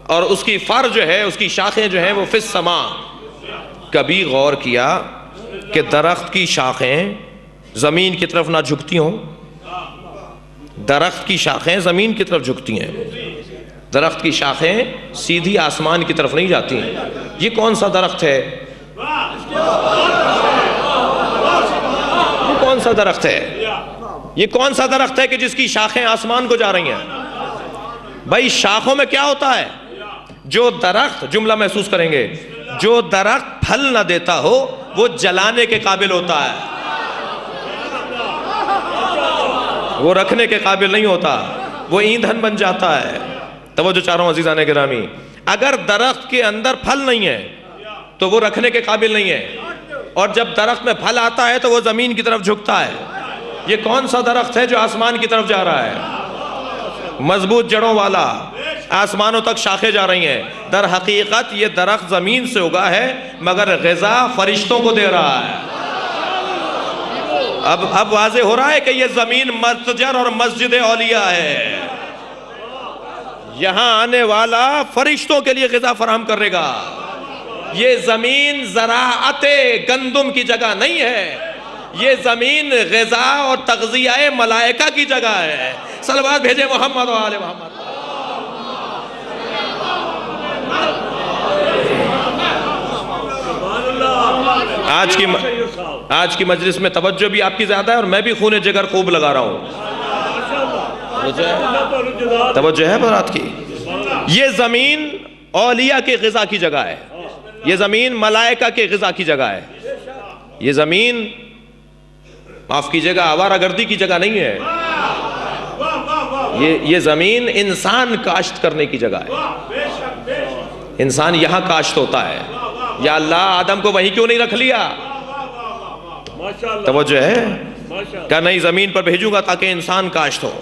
اور اس کی فر جو ہے، اس کی شاخیں جو ہیں وہ فی السماء۔ کبھی غور کیا کہ درخت کی شاخیں زمین کی طرف نہ جھکتی ہوں؟ درخت کی شاخیں زمین کی طرف جھکتی ہیں، درخت کی شاخیں سیدھی آسمان کی طرف نہیں جاتی ہیں۔ یہ کون سا درخت ہے؟ یہ کون سا درخت ہے؟ یہ کون سا درخت ہے کہ جس کی شاخیں آسمان کو جا رہی ہیں؟ بھائی شاخوں میں کیا ہوتا ہے؟ جو درخت، جملہ محسوس کریں گے، جو درخت پھل نہ دیتا ہو وہ جلانے کے قابل ہوتا ہے، وہ رکھنے کے قابل نہیں ہوتا، وہ ایندھن بن جاتا ہے۔ توجہ چاہ رہا ہوں عزیزان گرامی، اگر درخت کے اندر پھل نہیں ہے تو وہ رکھنے کے قابل نہیں ہے، اور جب درخت میں پھل آتا ہے تو وہ زمین کی طرف جھکتا ہے۔ یہ کون سا درخت ہے جو آسمان کی طرف جا رہا ہے؟ مضبوط جڑوں والا، آسمانوں تک شاخیں جا رہی ہیں۔ در حقیقت یہ درخت زمین سے اگا ہے مگر غذا فرشتوں کو دے رہا ہے۔ اب واضح ہو رہا ہے کہ یہ زمین متجر اور مسجد اولیاء ہے، یہاں آنے والا فرشتوں کے لیے غذا فراہم کرے گا۔ یہ زمین زراعت گندم کی جگہ نہیں ہے، یہ زمین غذا اور تغذیہ ملائکہ کی جگہ ہے۔ صلوات بھیجے محمد و آل محمد۔ آج کی مجلس میں توجہ بھی آپ کی زیادہ ہے اور میں بھی خون جگر خوب لگا رہا ہوں۔ توجہ ہے بات کی؟ یہ زمین اولیاء کے غذا کی جگہ ہے، یہ زمین ملائکہ کے غذا کی جگہ ہے، یہ زمین معاف کیجئے گا آوارہ گردی کی جگہ نہیں ہے، یہ زمین انسان کاشت کرنے کی جگہ ہے، انسان یہاں کاشت ہوتا ہے۔ یا اللہ آدم کو وہیں کیوں نہیں رکھ لیا؟ توجہ ہے کہ نہیں زمین پر بھیجوں گا تاکہ انسان کاشت ہو۔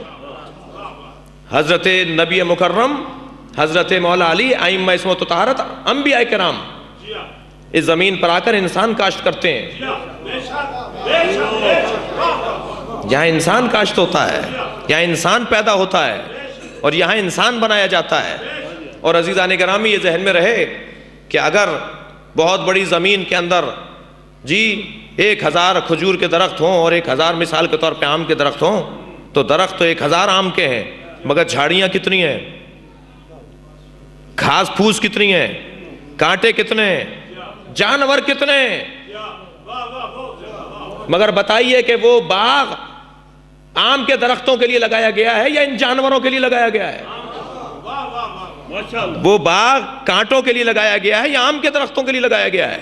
حضرت نبی مکرم، حضرت مولا علی، ائمہ عصمت و طہارت، انبیاء کرام اس زمین پر آ کر انسان کاشت کرتے ہیں۔ یہاں انسان کاشت ہوتا ہے، یہاں انسان پیدا ہوتا ہے اور یہاں انسان بنایا جاتا ہے۔ اور عزیزان گرامی یہ ذہن میں رہے کہ اگر بہت بڑی زمین کے اندر 1000 کھجور کے درخت ہوں اور 1000 مثال کے طور پہ آم کے درخت ہوں تو درخت تو 1000 آم کے ہیں، مگر جھاڑیاں کتنی ہیں، گھاس پھوس کتنی ہیں، کانٹے کتنے ہیں، جانور کتنے ہیں۔ مگر بتائیے کہ وہ باغ آم کے درختوں کے لیے لگایا گیا ہے یا ان جانوروں کے لیے لگایا گیا ہے؟ وہ باغ کانٹوں کے لیے لگایا گیا ہے یا آم کے درختوں کے لیے لگایا گیا ہے؟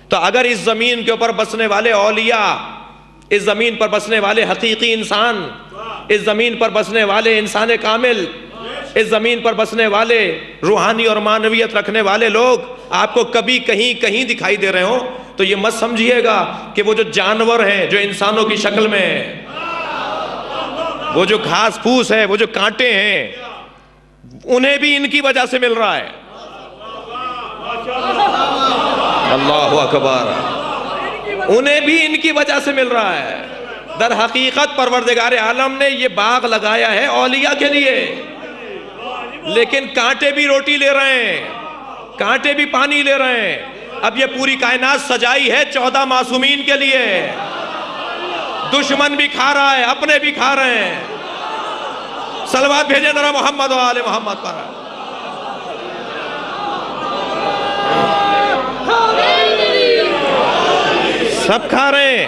تو اگر اس زمین کے اوپر بسنے والے اولیاء، اس زمین پر بسنے والے حقیقی انسان، اس زمین پر بسنے والے انسان کامل، اس زمین پر بسنے والے روحانی اور معنویت رکھنے والے لوگ آپ کو کبھی کہیں دکھائی دے رہے ہوں تو یہ مت سمجھیے گا کہ وہ جو جانور ہیں جو انسانوں کی شکل میں ہیں، وہ جو گھاس پھوس ہے، وہ جو کانٹے ہیں، انہیں بھی ان کی وجہ سے مل رہا ہے۔ اللہ اکبر، انہیں بھی ان کی وجہ سے مل رہا ہے۔ در حقیقت پروردگار عالم نے یہ باغ لگایا ہے اولیاء کے لیے، لیکن کانٹے بھی روٹی لے رہے ہیں، کانٹے بھی پانی لے رہے ہیں۔ اب یہ پوری کائنات سجائی ہے 14 معصومین کے لیے، دشمن بھی کھا رہا ہے، اپنے بھی کھا رہے ہیں۔ صلوات بھیجیں ذرا محمد و آل محمد پر۔ سب کھا رہے ہیں،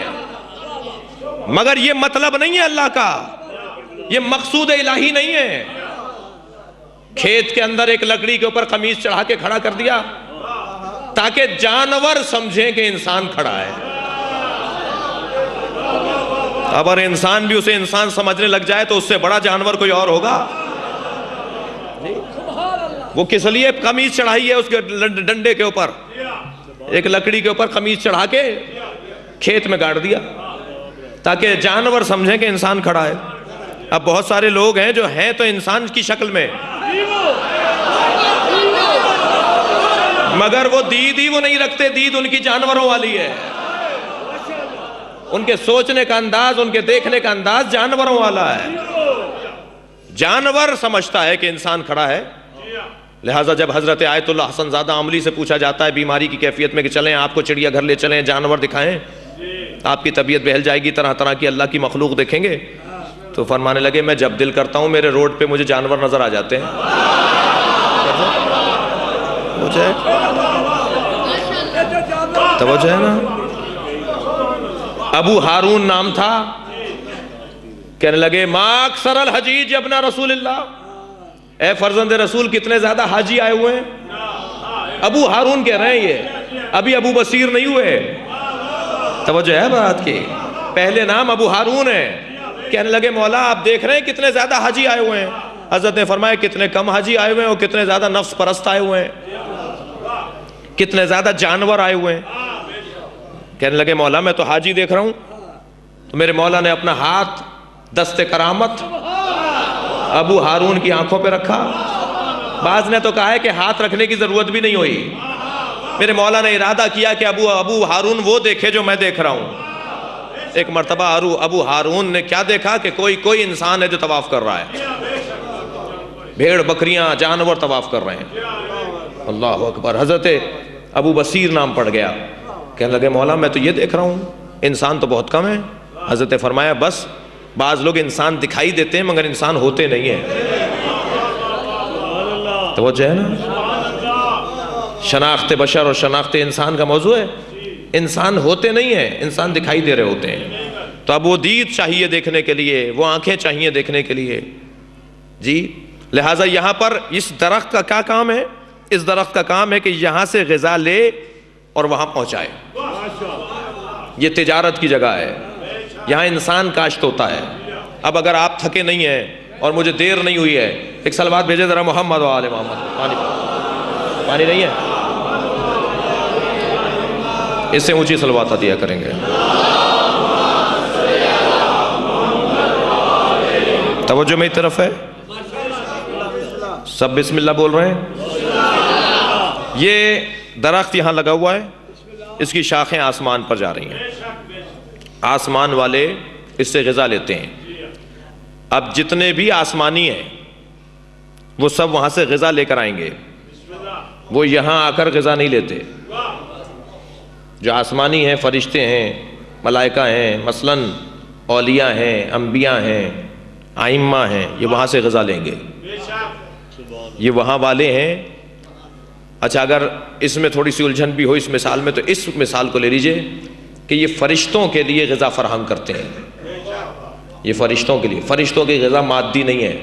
مگر یہ مطلب نہیں ہے اللہ کا، یہ مقصود الہی نہیں ہے۔ کھیت کے اندر ایک لکڑی کے اوپر قمیص چڑھا کے کھڑا کر دیا تاکہ جانور سمجھیں کہ انسان کھڑا ہے۔ اگر انسان بھی اسے انسان سمجھنے لگ جائے تو اس سے بڑا جانور کوئی اور ہوگا؟ وہ کس لیے قمیص چڑھائی ہے اس کے ڈنڈے کے اوپر، ایک لکڑی کے اوپر قمیص چڑھا کے کھیت میں گاڑ دیا تاکہ جانور سمجھیں کہ انسان کھڑا ہے۔ اب بہت سارے لوگ ہیں جو ہیں تو انسان کی شکل میں، مگر وہ دید ہی وہ نہیں رکھتے، دید ان کی جانوروں والی ہے، ان کے سوچنے کا انداز، ان کے دیکھنے کا انداز جانوروں والا ہے۔ جانور سمجھتا ہے کہ انسان کھڑا ہے، لہٰذا جب حضرت آیت اللہ حسن زادہ عملی سے پوچھا جاتا ہے بیماری کی کیفیت میں کہ چلیں آپ کو چڑیا گھر لے چلیں، جانور دکھائیں، آپ کی طبیعت بہل جائے گی، طرح طرح کی اللہ کی مخلوق دیکھیں گے، تو فرمانے لگے میں جب دل کرتا ہوں میرے روڈ پہ مجھے جانور نظر آ جاتے ہیں۔ توجہ ہے نا؟ ابو ہارون نام تھا، کہنے لگے ما اکثر الحجیج ابن رسول اللہ، اے فرزند رسول کتنے زیادہ حاجی آئے ہوئے ہیں۔ ابو ہارون کہہ رہے ہیں، یہ ابھی ابو بصیر نہیں ہوئے، توجہ ہے بات کی، پہلے نام ابو ہارون ہے۔ کہنے لگے مولا آپ دیکھ رہے ہیں کتنے زیادہ حاجی آئے ہوئے ہیں؟ حضرت نے فرمایا کتنے کم حاجی آئے ہوئے ہیں اور کتنے زیادہ نفس پرست آئے ہوئے ہیں، کتنے زیادہ جانور آئے ہوئے ہیں۔ کہنے لگے مولا میں تو حاجی دیکھ رہا ہوں، تو میرے مولا نے اپنا ہاتھ دست کرامت ابو ہارون کی آنکھوں پہ رکھا، بعض نے تو کہا ہے کہ ہاتھ رکھنے کی ضرورت بھی نہیں ہوئی، میرے مولا نے ارادہ کیا کہ ابو ہارون وہ دیکھے جو میں دیکھ رہا ہوں۔ ایک مرتبہ ابو ہارون نے کیا دیکھا کہ کوئی انسان ہے جو طواف کر رہا ہے، بھیڑ بکریاں جانور طواف کر رہے ہیں، اللہ اکبر۔ حضرت ابو بصیر نام پڑ گیا، کہنے لگے مولا میں تو یہ دیکھ رہا ہوں، انسان تو بہت کم ہے۔ حضرت نے فرمایا بس بعض لوگ انسان دکھائی دیتے ہیں مگر انسان ہوتے نہیں ہیں، توجہ ہے نا؟ شناخت بشر اور شناخت انسان کا موضوع ہے، انسان ہوتے نہیں ہیں، انسان دکھائی دے رہے ہوتے ہیں۔ تو اب وہ دید چاہیے دیکھنے کے لیے، وہ آنکھیں چاہیے دیکھنے کے لیے جی۔ لہٰذا یہاں پر اس درخت کا کیا کام ہے؟ اس درخت کا کام ہے کہ یہاں سے غذا لے اور وہاں پہنچائے، یہ تجارت کی جگہ ہے، یہاں انسان کاشت ہوتا ہے۔ اب اگر آپ تھکے نہیں ہیں اور مجھے دیر نہیں ہوئی ہے، ایک صلوات بھیجے ذرا محمد و آل محمد۔ پانی نہیں ہے؟ اس سے اونچی صلوات دیا کریں گے۔ توجہ میری طرف ہے، سب بسم اللہ بول رہے ہیں۔ یہ درخت یہاں لگا ہوا ہے، اس کی شاخیں آسمان پر جا رہی ہیں، آسمان والے اس سے غذا لیتے ہیں۔ اب جتنے بھی آسمانی ہیں وہ سب وہاں سے غذا لے کر آئیں گے، وہ یہاں آ کر غذا نہیں لیتے۔ جو آسمانی ہیں، فرشتے ہیں، ملائکہ ہیں، مثلاً اولیاء ہیں، انبیاء ہیں، ائمہ ہیں، یہ وہاں سے غذا لیں گے، یہ وہاں والے ہیں۔ اچھا اگر اس میں تھوڑی سی الجھن بھی ہو اس مثال میں، تو اس مثال کو لے لیجئے کہ یہ فرشتوں کے لیے غذا فراہم کرتے ہیں، یہ فرشتوں کے لیے، فرشتوں کی غذا مادی نہیں ہے۔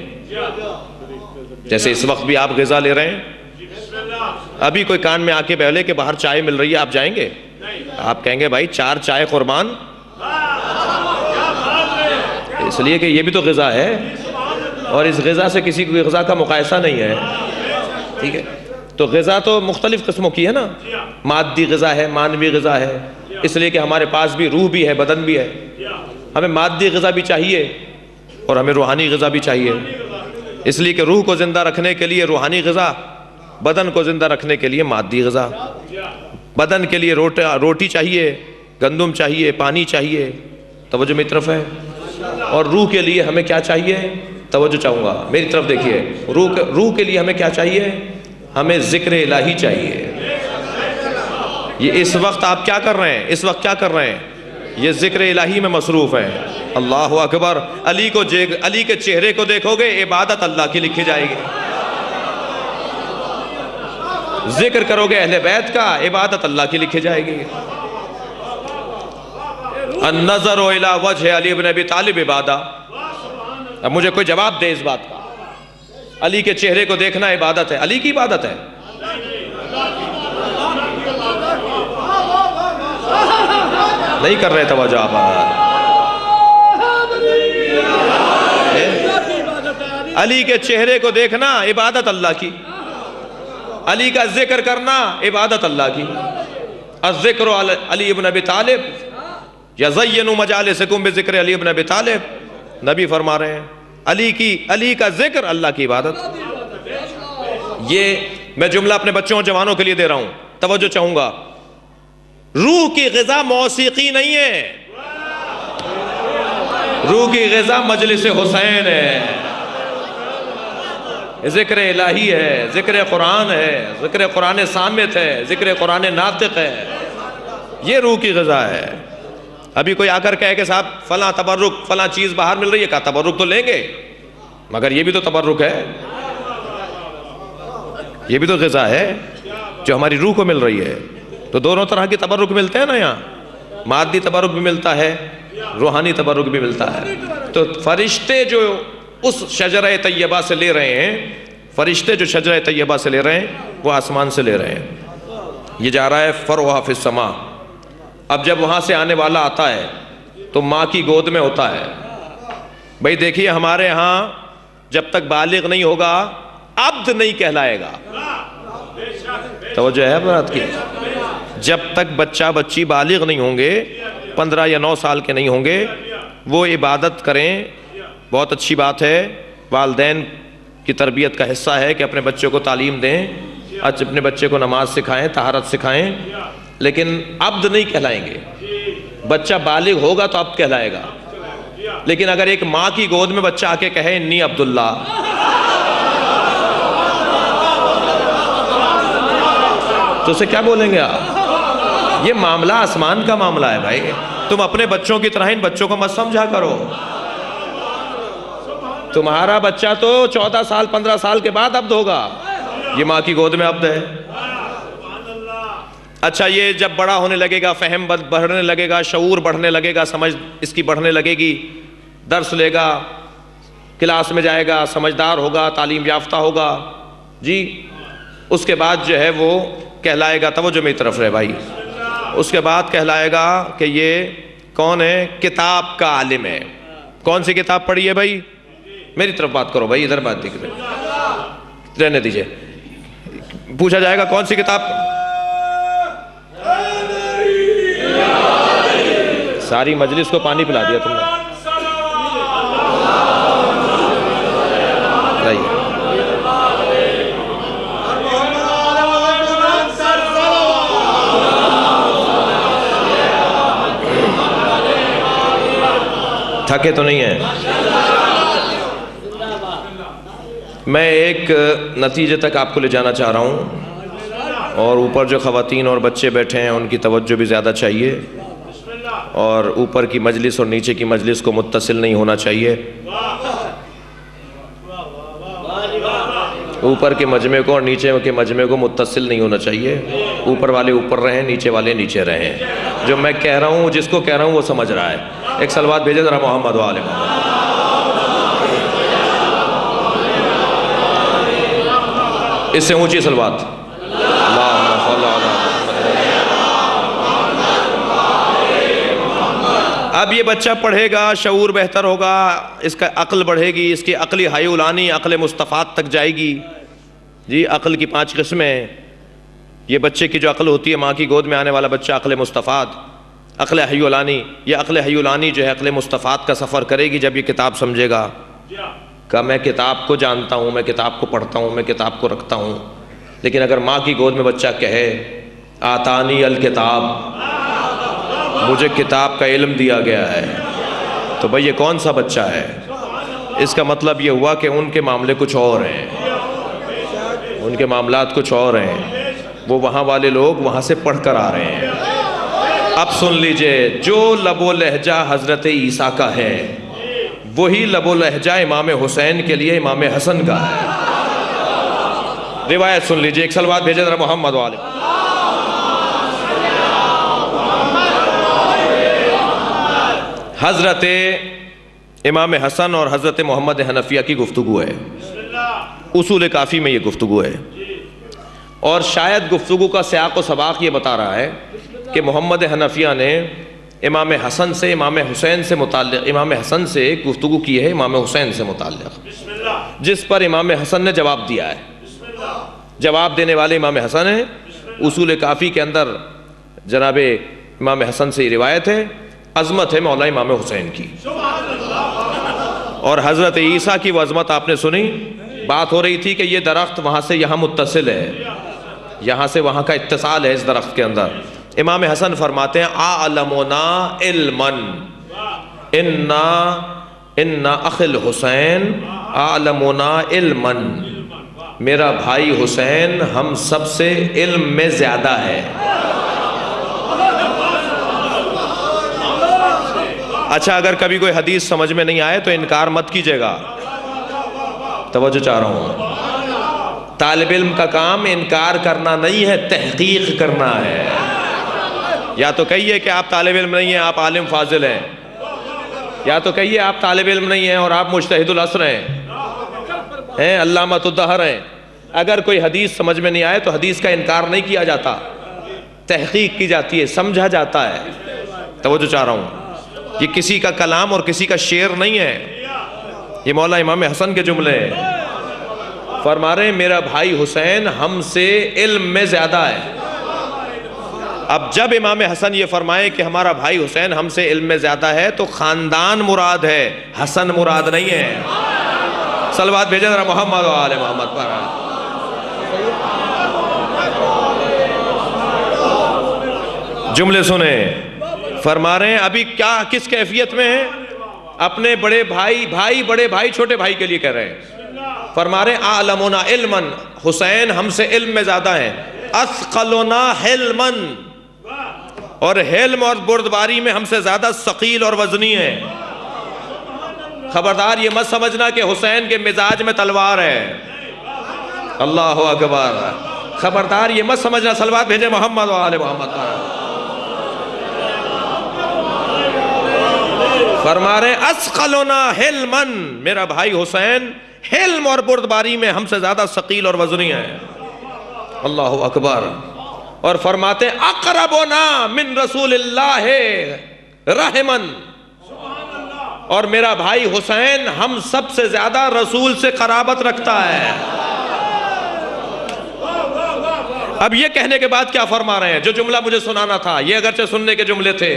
جیسے اس وقت بھی آپ غذا لے رہے ہیں، ابھی کوئی کان میں آ کے بہلے کہ باہر چائے مل رہی ہے، آپ جائیں گے؟ آپ کہیں گے بھائی 4 چائے قربان، اس لیے کہ یہ بھی تو غذا ہے، اور اس غذا سے کسی کو غذا کا مقایسہ نہیں ہے، ٹھیک ہے؟ تو غذا تو مختلف قسموں کی ہے نا، مادی غذا ہے، مانوی غذا ہے، اس لیے کہ ہمارے پاس بھی روح بھی ہے، بدن بھی ہے، ہمیں مادی غذا بھی چاہیے اور ہمیں روحانی غذا بھی چاہیے، اس لیے کہ روح کو زندہ رکھنے کے لیے روحانی غذا، بدن کو زندہ رکھنے کے لیے مادی غذا۔ بدن کے لیے روٹی چاہیے، گندم چاہیے، پانی چاہیے، توجہ میری طرف ہے۔ اور روح کے لیے ہمیں کیا چاہیے؟ توجہ چاہوں گا میری طرف دیکھیے، روح کے لیے ہمیں کیا چاہیے؟ ہمیں ذکر الہی چاہیے۔ یہ اس وقت آپ کیا کر رہے ہیں؟ اس وقت کیا کر رہے ہیں؟ یہ ذکر الہی میں مصروف ہیں۔ اللہ اکبر۔ علی کے چہرے کو دیکھو گے، عبادت اللہ کی لکھی جائے گی۔ ذکر کرو گے اہل بیت کا، عبادت اللہ کی لکھی جائے گی۔ النظر الی وجہ علی بن ابی طالب عبادہ. اب مجھے کوئی جواب دے اس بات کا. علی کے چہرے کو دیکھنا عبادت ہے. علی کی عبادت ہے. نہیں کر رہے توجہ آپ. علی کے چہرے کو دیکھنا عبادت اللہ کی. علی کا ذکر کرنا عبادت اللہ کی. الذکر علی ابن ابی طالب یزین مجالسکم بذکر علی ابن ابی طالب. نبی فرما رہے ہیں علی کا ذکر اللہ کی عبادت. یہ میں جملہ اپنے بچوں اور جوانوں کے لیے دے رہا ہوں, توجہ چاہوں گا. روح کی غذا موسیقی نہیں ہے, روح کی غذا مجلس حسین ہے, ذکر الہی ہے, ذکر قرآن ہے, ذکر قرآن صامت ہے, ذکر قرآن ناطق ہے. یہ روح کی غذا ہے. ابھی کوئی آ کر کہے کہ صاحب فلاں تبرک فلاں چیز باہر مل رہی ہے, کہا تبرک تو لیں گے مگر یہ بھی تو تبرک ہے, یہ بھی تو غذا ہے جو ہماری روح کو مل رہی ہے. تو دونوں طرح کی تبرک ملتے ہیں نا یہاں, مادی تبرک بھی ملتا ہے, روحانی تبرک بھی ملتا ہے. تو فرشتے جو اس شجرہ طیبہ سے لے رہے ہیں, فرشتے جو شجرہ طیبہ سے لے رہے ہیں وہ آسمان سے لے رہے ہیں. یہ جا رہا ہے فرعها فی السماء. اب جب وہاں سے آنے والا آتا ہے تو ماں کی گود میں ہوتا ہے. بھئی دیکھیے ہمارے ہاں جب تک بالغ نہیں ہوگا عبد نہیں کہلائے گا. توجہ ہے بات کی. جب تک بچہ بچی بالغ نہیں ہوں گے, 15 یا 9 سال کے نہیں ہوں گے, وہ عبادت کریں, بہت اچھی بات ہے. والدین کی تربیت کا حصہ ہے کہ اپنے بچوں کو تعلیم دیں, اپنے بچے کو نماز سکھائیں, طہارت سکھائیں, لیکن عبد نہیں کہلائیں گے. بچہ بالغ ہوگا تو عبد کہلائے گا. لیکن اگر ایک ماں کی گود میں بچہ آ کے کہے انی عبداللہ, تو اسے کیا بولیں گے آپ؟ یہ معاملہ آسمان کا معاملہ ہے بھائی. تم اپنے بچوں کی طرح ان بچوں کو مت سمجھا کرو. تمہارا بچہ تو 14 سال 15 سال کے بعد عبد ہوگا, یہ ماں کی گود میں عبد ہے. اچھا یہ جب بڑا ہونے لگے گا, فہم بڑھنے لگے گا, شعور بڑھنے لگے گا, سمجھ اس کی بڑھنے لگے گی, درس لے گا, کلاس میں جائے گا, سمجھدار ہوگا, تعلیم یافتہ ہوگا, جی اس کے بعد جو ہے وہ کہلائے گا, توجہ میری طرف رہے بھائی, اس کے بعد کہلائے گا کہ یہ کون ہے؟ کتاب کا عالم ہے. کون سی کتاب پڑھی ہے بھائی؟ میری طرف بات کرو بھائی, ادھر بات دیکھ رہنے دیجئے. پوچھا جائے گا کون سی کتاب؟ ساری مجلس کو پانی پلا دیا تم نے. تھکے تو نہیں ہیں؟ میں ایک نتیجے تک آپ کو لے جانا چاہ رہا ہوں, اور اوپر جو خواتین اور بچے بیٹھے ہیں ان کی توجہ بھی زیادہ چاہیے, اور اوپر کی مجلس اور نیچے کی مجلس کو متصل نہیں ہونا چاہیے. اوپر کے مجمع کو اور نیچے کے مجمع کو متصل نہیں ہونا چاہیے. اوپر والے اوپر رہیں, نیچے والے نیچے رہیں. جو میں کہہ رہا ہوں, جس کو کہہ رہا ہوں وہ سمجھ رہا ہے. ایک صلوات بھیجے ذرا محمد و آل محمد. اس سے اونچی صلوات. اب یہ بچہ پڑھے گا, شعور بہتر ہوگا, اس کا عقل بڑھے گی, اس کی عقلی حیولانی عقل مستفاد تک جائے گی. جی عقل کی 5 قسمیں. یہ بچے کی جو عقل ہوتی ہے, ماں کی گود میں آنے والا بچہ عقل مستفاد, عقل حیولانی. یہ عقل حیولانی جو ہے عقل مستفاد کا سفر کرے گی جب یہ کتاب سمجھے گا کہ میں کتاب کو جانتا ہوں, میں کتاب کو پڑھتا ہوں, میں کتاب کو رکھتا ہوں. لیکن اگر ماں کی گود میں بچہ کہے آتانی الکتاب, مجھے کتاب کا علم دیا گیا ہے, تو بھئی یہ کون سا بچہ ہے؟ اس کا مطلب یہ ہوا کہ ان کے معاملے کچھ اور ہیں, ان کے معاملات کچھ اور ہیں. وہ وہاں والے لوگ وہاں سے پڑھ کر آ رہے ہیں. اب سن لیجئے, جو لب و لہجہ حضرت عیسیٰ کا ہے وہی لب و لہجہ امام حسین کے لیے امام حسن کا ہے. روایت سن لیجئے, ایک صلوات بھیجے ذرا محمد والے. حضرت امام حسن اور حضرت محمد حنفیہ کی گفتگو ہے، اصول کافی میں یہ گفتگو ہے، اور شاید گفتگو کا سیاق و سباق یہ بتا رہا ہے کہ محمد حنفیہ نے امام حسن سے امام حسن سے گفتگو کی ہے امام حسین سے متعلق، جس پر امام حسن نے جواب دیا ہے۔ جواب دینے والے امام حسن ہیں۔ اصول کافی کے اندر جناب امام حسن سے یہ روایت ہے، عظمت ہے مولا امام حسین کی، اور حضرت عیسیٰ کی وہ عظمت آپ نے سنی۔ بات ہو رہی تھی کہ یہ درخت وہاں سے یہاں متصل ہے، یہاں سے وہاں کا اتصال ہے اس درخت کے اندر۔ امام حسن فرماتے ہیں اعلمنا علما ان اخی الحسین اعلمنا علما، میرا بھائی حسین ہم سب سے علم میں زیادہ ہے۔ اچھا، اگر کبھی کوئی حدیث سمجھ میں نہیں آئے تو انکار مت کیجیے گا، توجہ چاہ رہا ہوں۔ طالب علم کا کام انکار کرنا نہیں ہے، تحقیق کرنا ہے۔ یا تو کہیے کہ آپ طالب علم نہیں ہیں، آپ عالم فاضل ہیں، یا تو کہیے آپ طالب علم نہیں ہیں اور آپ مجتہد العصر ہیں، علامۃ الدہر ہیں۔ اگر کوئی حدیث سمجھ میں نہیں آئے تو حدیث کا انکار نہیں کیا جاتا، تحقیق کی جاتی ہے، سمجھا جاتا ہے۔ توجہ چاہ رہا ہوں، یہ کسی کا کلام اور کسی کا شعر نہیں ہے، یہ مولا امام حسن کے جملے ہیں۔ فرما رہے ہیں میرا بھائی حسین ہم سے علم میں زیادہ ہے۔ اب جب امام حسن یہ فرمائے کہ ہمارا بھائی حسین ہم سے علم میں زیادہ ہے تو خاندان مراد ہے، حسن مراد نہیں ہے۔ صلوات بھیجیں ذرا محمد و آل محمد پر۔ جملے سنیں، فرما رہے ہیں ابھی کیا کس کیفیت میں ہیں؟ اپنے بڑے بھائی بڑے بھائی چھوٹے بھائی کے لیے کہہ رہے ہیں۔ فرما رہے ہیں اعلمنا علما، حسین ہم سے علم میں زیادہ ہیں، اثقلنا حلما، اور حلم اور بردباری میں ہم سے زیادہ ثقیل اور وزنی ہیں۔ خبردار یہ مت سمجھنا کہ حسین کے مزاج میں تلوار ہے، اللہ اکبر۔ خبردار یہ مت سمجھنا، صلوات بھیجے محمد و آل محمد پر۔ فرما رہے ہیں اثقلنا حلما، میرا بھائی حسین حلم اور بردباری میں ہم سے زیادہ ثقیل اور وزنی ہے، اللہ اکبر۔ اور فرماتے ہیں اقربنا من رسول اللہ رحما، اور میرا بھائی حسین ہم سب سے زیادہ رسول سے قرابت رکھتا ہے۔ اب یہ کہنے کے بعد کیا فرما رہے ہیں؟ جو جملہ مجھے سنانا تھا، یہ اگرچہ سننے کے جملے تھے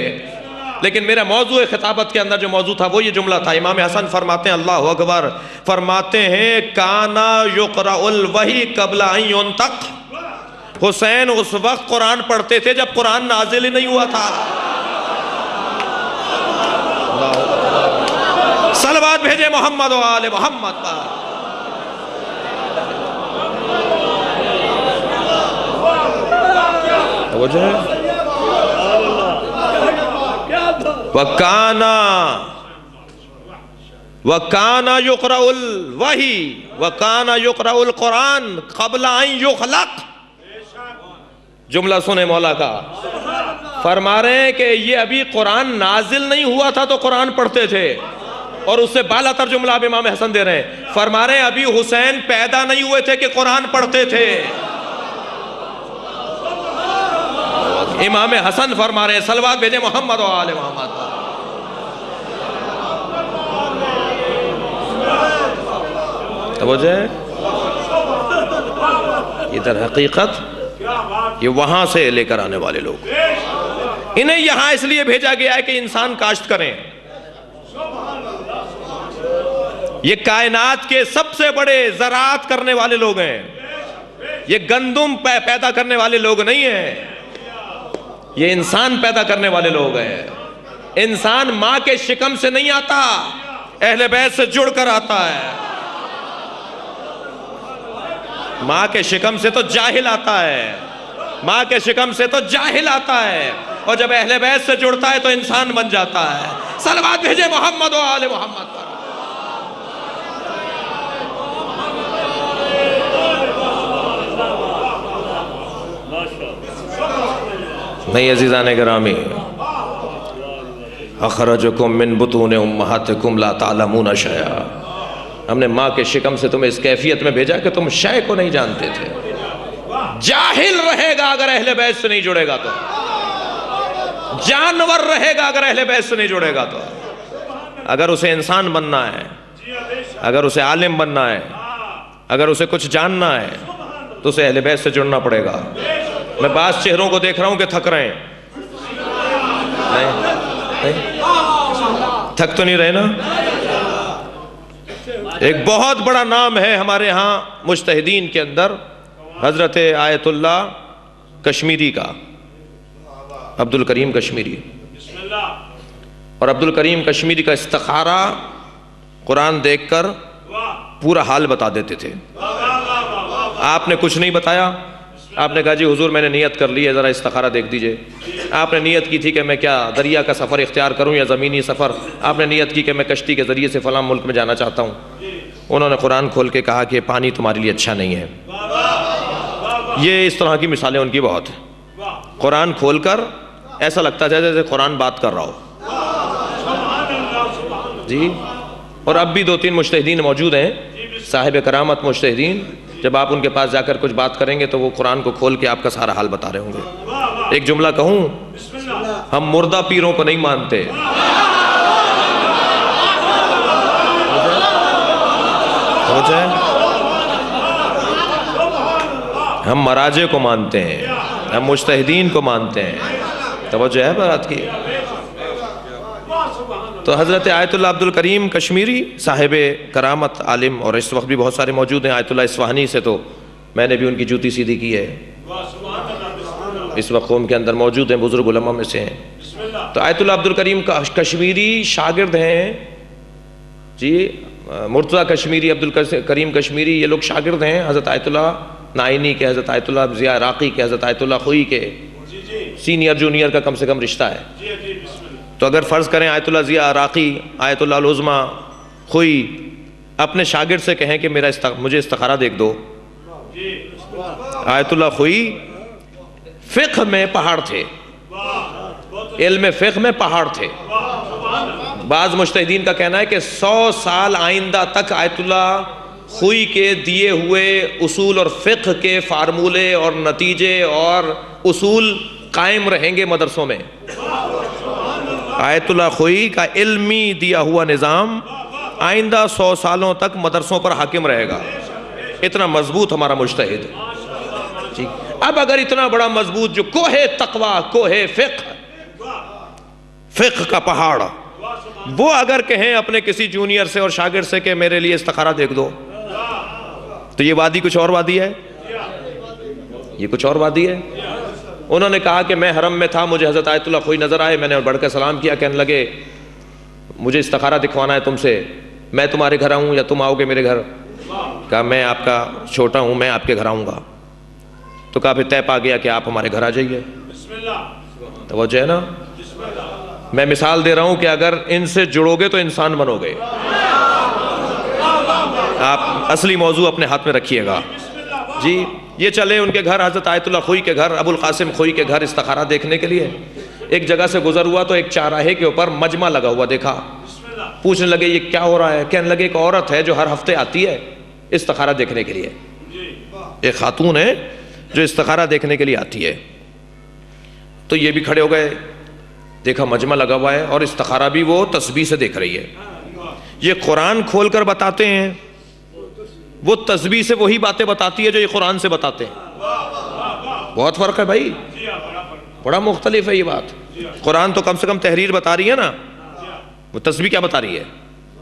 لیکن میرا موضوع خطابت کے اندر جو موضوع تھا وہ یہ جملہ تھا۔ امام حسن فرماتے ہیں اللہ اکبر، فرماتے ہیں کانا یقرأ الوحی قبل ان ینطق، حسین اس وقت قرآن پڑھتے تھے جب قرآن نازل ہی نہیں ہوا تھا۔ صلوات بھیجے محمد و آل محمد پر۔ وجہ وَكَانَ يُقْرَأُ الْوَحِي وَكَانَ يُقْرَأُ الْقُرْآنِ قَبْلَ أَن يُخْلَقَ۔ جملہ سنے مولا کا، فرما رہے ہیں کہ یہ ابھی قرآن نازل نہیں ہوا تھا تو قرآن پڑھتے تھے، اور اس سے بالا تر جملہ اب امام حسن دے رہے ہیں، فرما رہے ہیں ابھی حسین پیدا نہیں ہوئے تھے کہ قرآن پڑھتے تھے۔ امام حسن فرما رہے ہیں، صلوات بھیجیں محمد و آل محمد۔ توجہ ہے، یہ در حقیقت یہ وہاں سے لے کر آنے والے لوگ، انہیں یہاں اس لیے بھیجا گیا ہے کہ انسان کاشت کریں۔ یہ کائنات کے سب سے بڑے زراعت کرنے والے لوگ ہیں، یہ گندم پیدا کرنے والے لوگ نہیں ہیں، یہ انسان پیدا کرنے والے لوگ ہیں۔ انسان ماں کے شکم سے نہیں آتا، اہل بیت سے جڑ کر آتا ہے۔ ماں کے شکم سے تو جاہل آتا ہے، ماں کے شکم سے تو جاہل آتا ہے، اور جب اہل بیت سے جڑتا ہے تو انسان بن جاتا ہے۔ صلوات بھیجے محمد و آل محمد پر۔ نہیں عزیزان گرامی، اخرجکم من بطون امہاتکم لا تعلمون شیئا، ہم نے ماں کے شکم سے تمہیں اس کیفیت میں بھیجا کہ تم شے کو نہیں جانتے تھے۔ جاہل رہے گا اگر اہل بیت سے نہیں جڑے گا تو، جانور رہے گا اگر اہل بیت سے نہیں جڑے گا تو۔ اگر اسے انسان بننا ہے، اگر اسے عالم بننا ہے، اگر اسے کچھ جاننا ہے تو اسے اہل بیت سے جڑنا پڑے گا۔ میں بعض چہروں کو دیکھ رہا ہوں کہ تھک رہے ہیں، نہیں تھک تو نہیں رہے نا؟ ایک بہت بڑا نام ہے ہمارے ہاں مجتہدین کے اندر، حضرت آیت اللہ کشمیری کا، عبد الکریم کشمیری۔ اور عبد الکریم کشمیری کا استخارہ قرآن دیکھ کر پورا حال بتا دیتے تھے۔ آپ نے کچھ نہیں بتایا، آپ نے کہا جی حضور میں نے نیت کر لی ہے، ذرا استخارہ دیکھ دیجئے۔ آپ نے نیت کی تھی کہ میں کیا دریا کا سفر اختیار کروں یا زمینی سفر، آپ نے نیت کی کہ میں کشتی کے ذریعے سے فلاں ملک میں جانا چاہتا ہوں۔ انہوں نے قرآن کھول کے کہا کہ پانی تمہارے لیے اچھا نہیں ہے۔ یہ اس طرح کی مثالیں ان کی بہت ہیں۔ قرآن کھول کر ایسا لگتا ہے جیسے قرآن بات کر رہا ہو جی۔ اور اب بھی 2-3 مجتہدین موجود ہیں، صاحب کرامت مجتہدین، جب آپ ان کے پاس جا کر کچھ بات کریں گے تو وہ قرآن کو کھول کے آپ کا سارا حال بتا رہے ہوں گے۔ ایک جملہ کہوں، ہم مردہ پیروں کو نہیں مانتے، ہم مراجع کو مانتے ہیں، ہم مجتہدین کو مانتے ہیں۔ توجہ ہے بات کی؟ تو حضرت آیت اللہ عبد الکریم کشمیری صاحب کرامت عالم، اور اس وقت بھی بہت سارے موجود ہیں۔ آیت اللہ اصفہانی سے تو میں نے بھی ان کی جوتی سیدھی کی ہے، اس وقت قوم کے اندر موجود ہیں، بزرگ علماء میں سے ہیں۔ تو آیت اللہ عبد الکریم کشمیری شاگرد ہیں جی، مرتضیٰ کشمیری، عبد الکریم کشمیری، یہ لوگ شاگرد ہیں حضرت آیت اللہ نائینی کے، حضرت آیت اللہ ضیاء عراقی کے، حضرت آیت اللہ خوئی کے۔ سینئر جونیئر کا کم سے کم رشتہ ہے۔ تو اگر فرض کریں آیت اللہ ضیاء عراقی، آیت اللہ العظمیٰ خوئی اپنے شاگرد سے کہیں کہ مجھے استخارہ دیکھ دو۔ آیت اللہ خوئی فقہ میں پہاڑ تھے، علم فقہ میں پہاڑ تھے۔ بعض مجتہدین کا کہنا ہے کہ 100 سال آئندہ تک آیت اللہ خوئی کے دیے ہوئے اصول اور فقہ کے فارمولے اور نتیجے اور اصول قائم رہیں گے مدرسوں میں۔ آیت اللہ خوئی کا علمی دیا ہوا نظام آئندہ 100 سالوں تک مدرسوں پر حاکم رہے گا۔ اتنا مضبوط ہمارا مجتہد جی۔ اب اگر اتنا بڑا مضبوط جو کوہ تقوی، کوہ فقہ کا پہاڑ، وہ اگر کہیں اپنے کسی جونیئر سے اور شاگرد سے کہ میرے لیے استخارہ دیکھ دو، تو یہ وادی کچھ اور وادی ہے، یہ کچھ اور وادی ہے۔ انہوں نے کہا کہ میں حرم میں تھا، مجھے حضرت آیت اللہ خوئی نظر آئے، میں نے بڑھ کر سلام کیا، کہنے لگے مجھے استخارہ دکھوانا ہے تم سے، میں تمہارے گھر آؤں یا تم آؤ گے میرے گھر؟ کہا میں آپ کا چھوٹا ہوں، میں آپ کے گھر آؤں گا۔ تو کہا پھر طے پا گیا کہ آپ ہمارے گھر آ جائیے۔ توجہ ہے نا؟ میں مثال دے رہا ہوں کہ اگر ان سے جڑو گے تو انسان بنو گے۔ آپ اصلی موضوع اپنے ہاتھ میں رکھیے گا جی۔ یہ چلے ان کے گھر، حضرت آیت اللہ خوئی کے گھر، ابو القاسم خوئی کے گھر استخارہ دیکھنے کے لیے۔ ایک جگہ سے گزر ہوا تو ایک چاراہے کے اوپر مجمع لگا ہوا دیکھا۔ پوچھنے لگے یہ کیا ہو رہا ہے؟ کہنے لگے ایک عورت ہے جو ہر ہفتے آتی ہے استخارہ دیکھنے کے لیے، ایک خاتون ہے جو استخارہ دیکھنے کے لیے آتی ہے۔ تو یہ بھی کھڑے ہو گئے، دیکھا مجمع لگا ہوا ہے اور استخارہ بھی وہ تسبیح سے دیکھ رہی ہے۔ یہ قرآن کھول کر بتاتے ہیں، وہ تسبیح سے وہی باتیں بتاتی ہے جو یہ قرآن سے بتاتے ہیں۔ بہت فرق ہے بھائی، بڑا مختلف ہے یہ بات۔ قرآن تو کم سے کم تحریر بتا رہی ہے نا، وہ تسبیح کیا بتا رہی ہے؟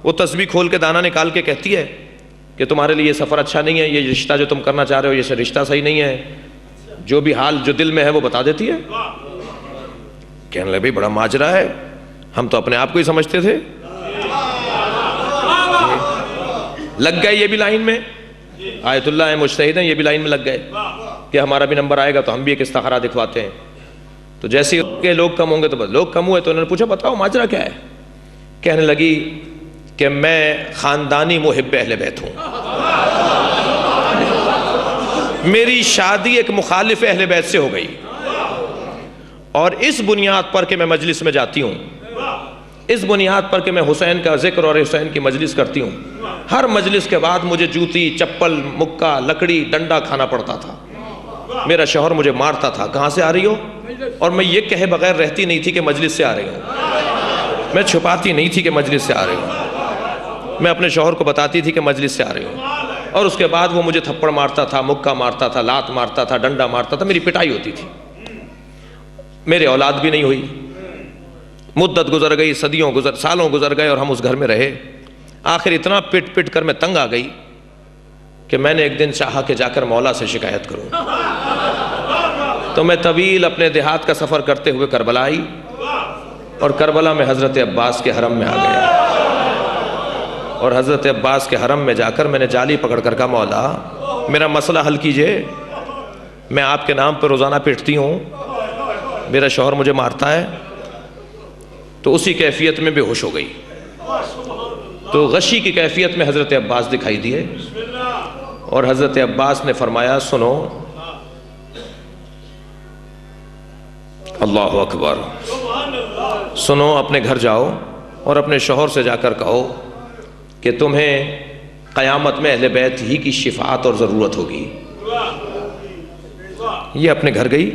وہ تسبیح کھول کے دانہ نکال کے کہتی ہے کہ تمہارے لیے یہ سفر اچھا نہیں ہے، یہ رشتہ جو تم کرنا چاہ رہے ہو یہ رشتہ صحیح نہیں ہے، جو بھی حال جو دل میں ہے وہ بتا دیتی ہے۔ کہنے لگے بھائی بڑا ماجرا ہے، ہم تو اپنے آپ کو ہی سمجھتے تھے۔ لگ گئے یہ بھی لائن میں، آیت اللہ ہے مجتہد ہیں، یہ بھی لائن میں لگ گئے کہ ہمارا بھی نمبر آئے گا تو ہم بھی ایک استخارہ دکھواتے ہیں۔ تو جیسے کہ لوگ کم ہوں گے تو بس لوگ کم ہوئے تو انہوں نے پوچھا بتاؤ ماجرا کیا ہے؟ کہنے لگی کہ میں خاندانی محب اہل بیت ہوں، میری شادی ایک مخالف اہل بیت سے ہو گئی، اور اس بنیاد پر کہ میں مجلس میں جاتی ہوں اس بنیاد پر کہ میں حسین کا ذکر اور حسین کی مجلس کرتی ہوں، ہر مجلس کے بعد مجھے جوتی، چپل، مکہ، لکڑی، ڈنڈا کھانا پڑتا تھا۔ میرا شوہر مجھے مارتا تھا، کہاں سے آ رہی ہو؟ اور میں یہ کہے بغیر رہتی نہیں تھی کہ مجلس سے آ رہی ہوں، میں چھپاتی نہیں تھی کہ مجلس سے آ رہی ہوں، میں اپنے شوہر کو بتاتی تھی کہ مجلس سے آ رہی ہوں۔ اور اس کے بعد وہ مجھے تھپڑ مارتا تھا، مکہ مارتا تھا، لات مارتا تھا، ڈنڈا مارتا تھا، میری پٹائی ہوتی تھی۔ میرے اولاد بھی نہیں ہوئی، مدت گزر گئی، صدیوں سالوں گزر گئے اور ہم اس گھر میں رہے۔ آخر اتنا پٹ پٹ کر میں تنگ آ گئی کہ میں نے ایک دن چاہا کہ جا کر مولا سے شکایت کروں۔ تو میں طویل اپنے دیہات کا سفر کرتے ہوئے کربلا آئی اور کربلا میں حضرت عباس کے حرم میں آ گیا، اور حضرت عباس کے حرم میں جا کر میں نے جالی پکڑ کر کہا مولا میرا مسئلہ حل کیجئے، میں آپ کے نام پر روزانہ پیٹتی ہوں، میرا شوہر مجھے مارتا ہے۔ تو اسی کیفیت میں بے ہوش ہو گئی، تو غشی کی کیفیت میں حضرت عباس دکھائی دیے، اور حضرت عباس نے فرمایا سنو، اللہ اکبر، سنو، اپنے گھر جاؤ اور اپنے شوہر سے جا کر کہو کہ تمہیں قیامت میں اہل بیت ہی کی شفاعت اور ضرورت ہوگی۔ یہ اپنے گھر گئی،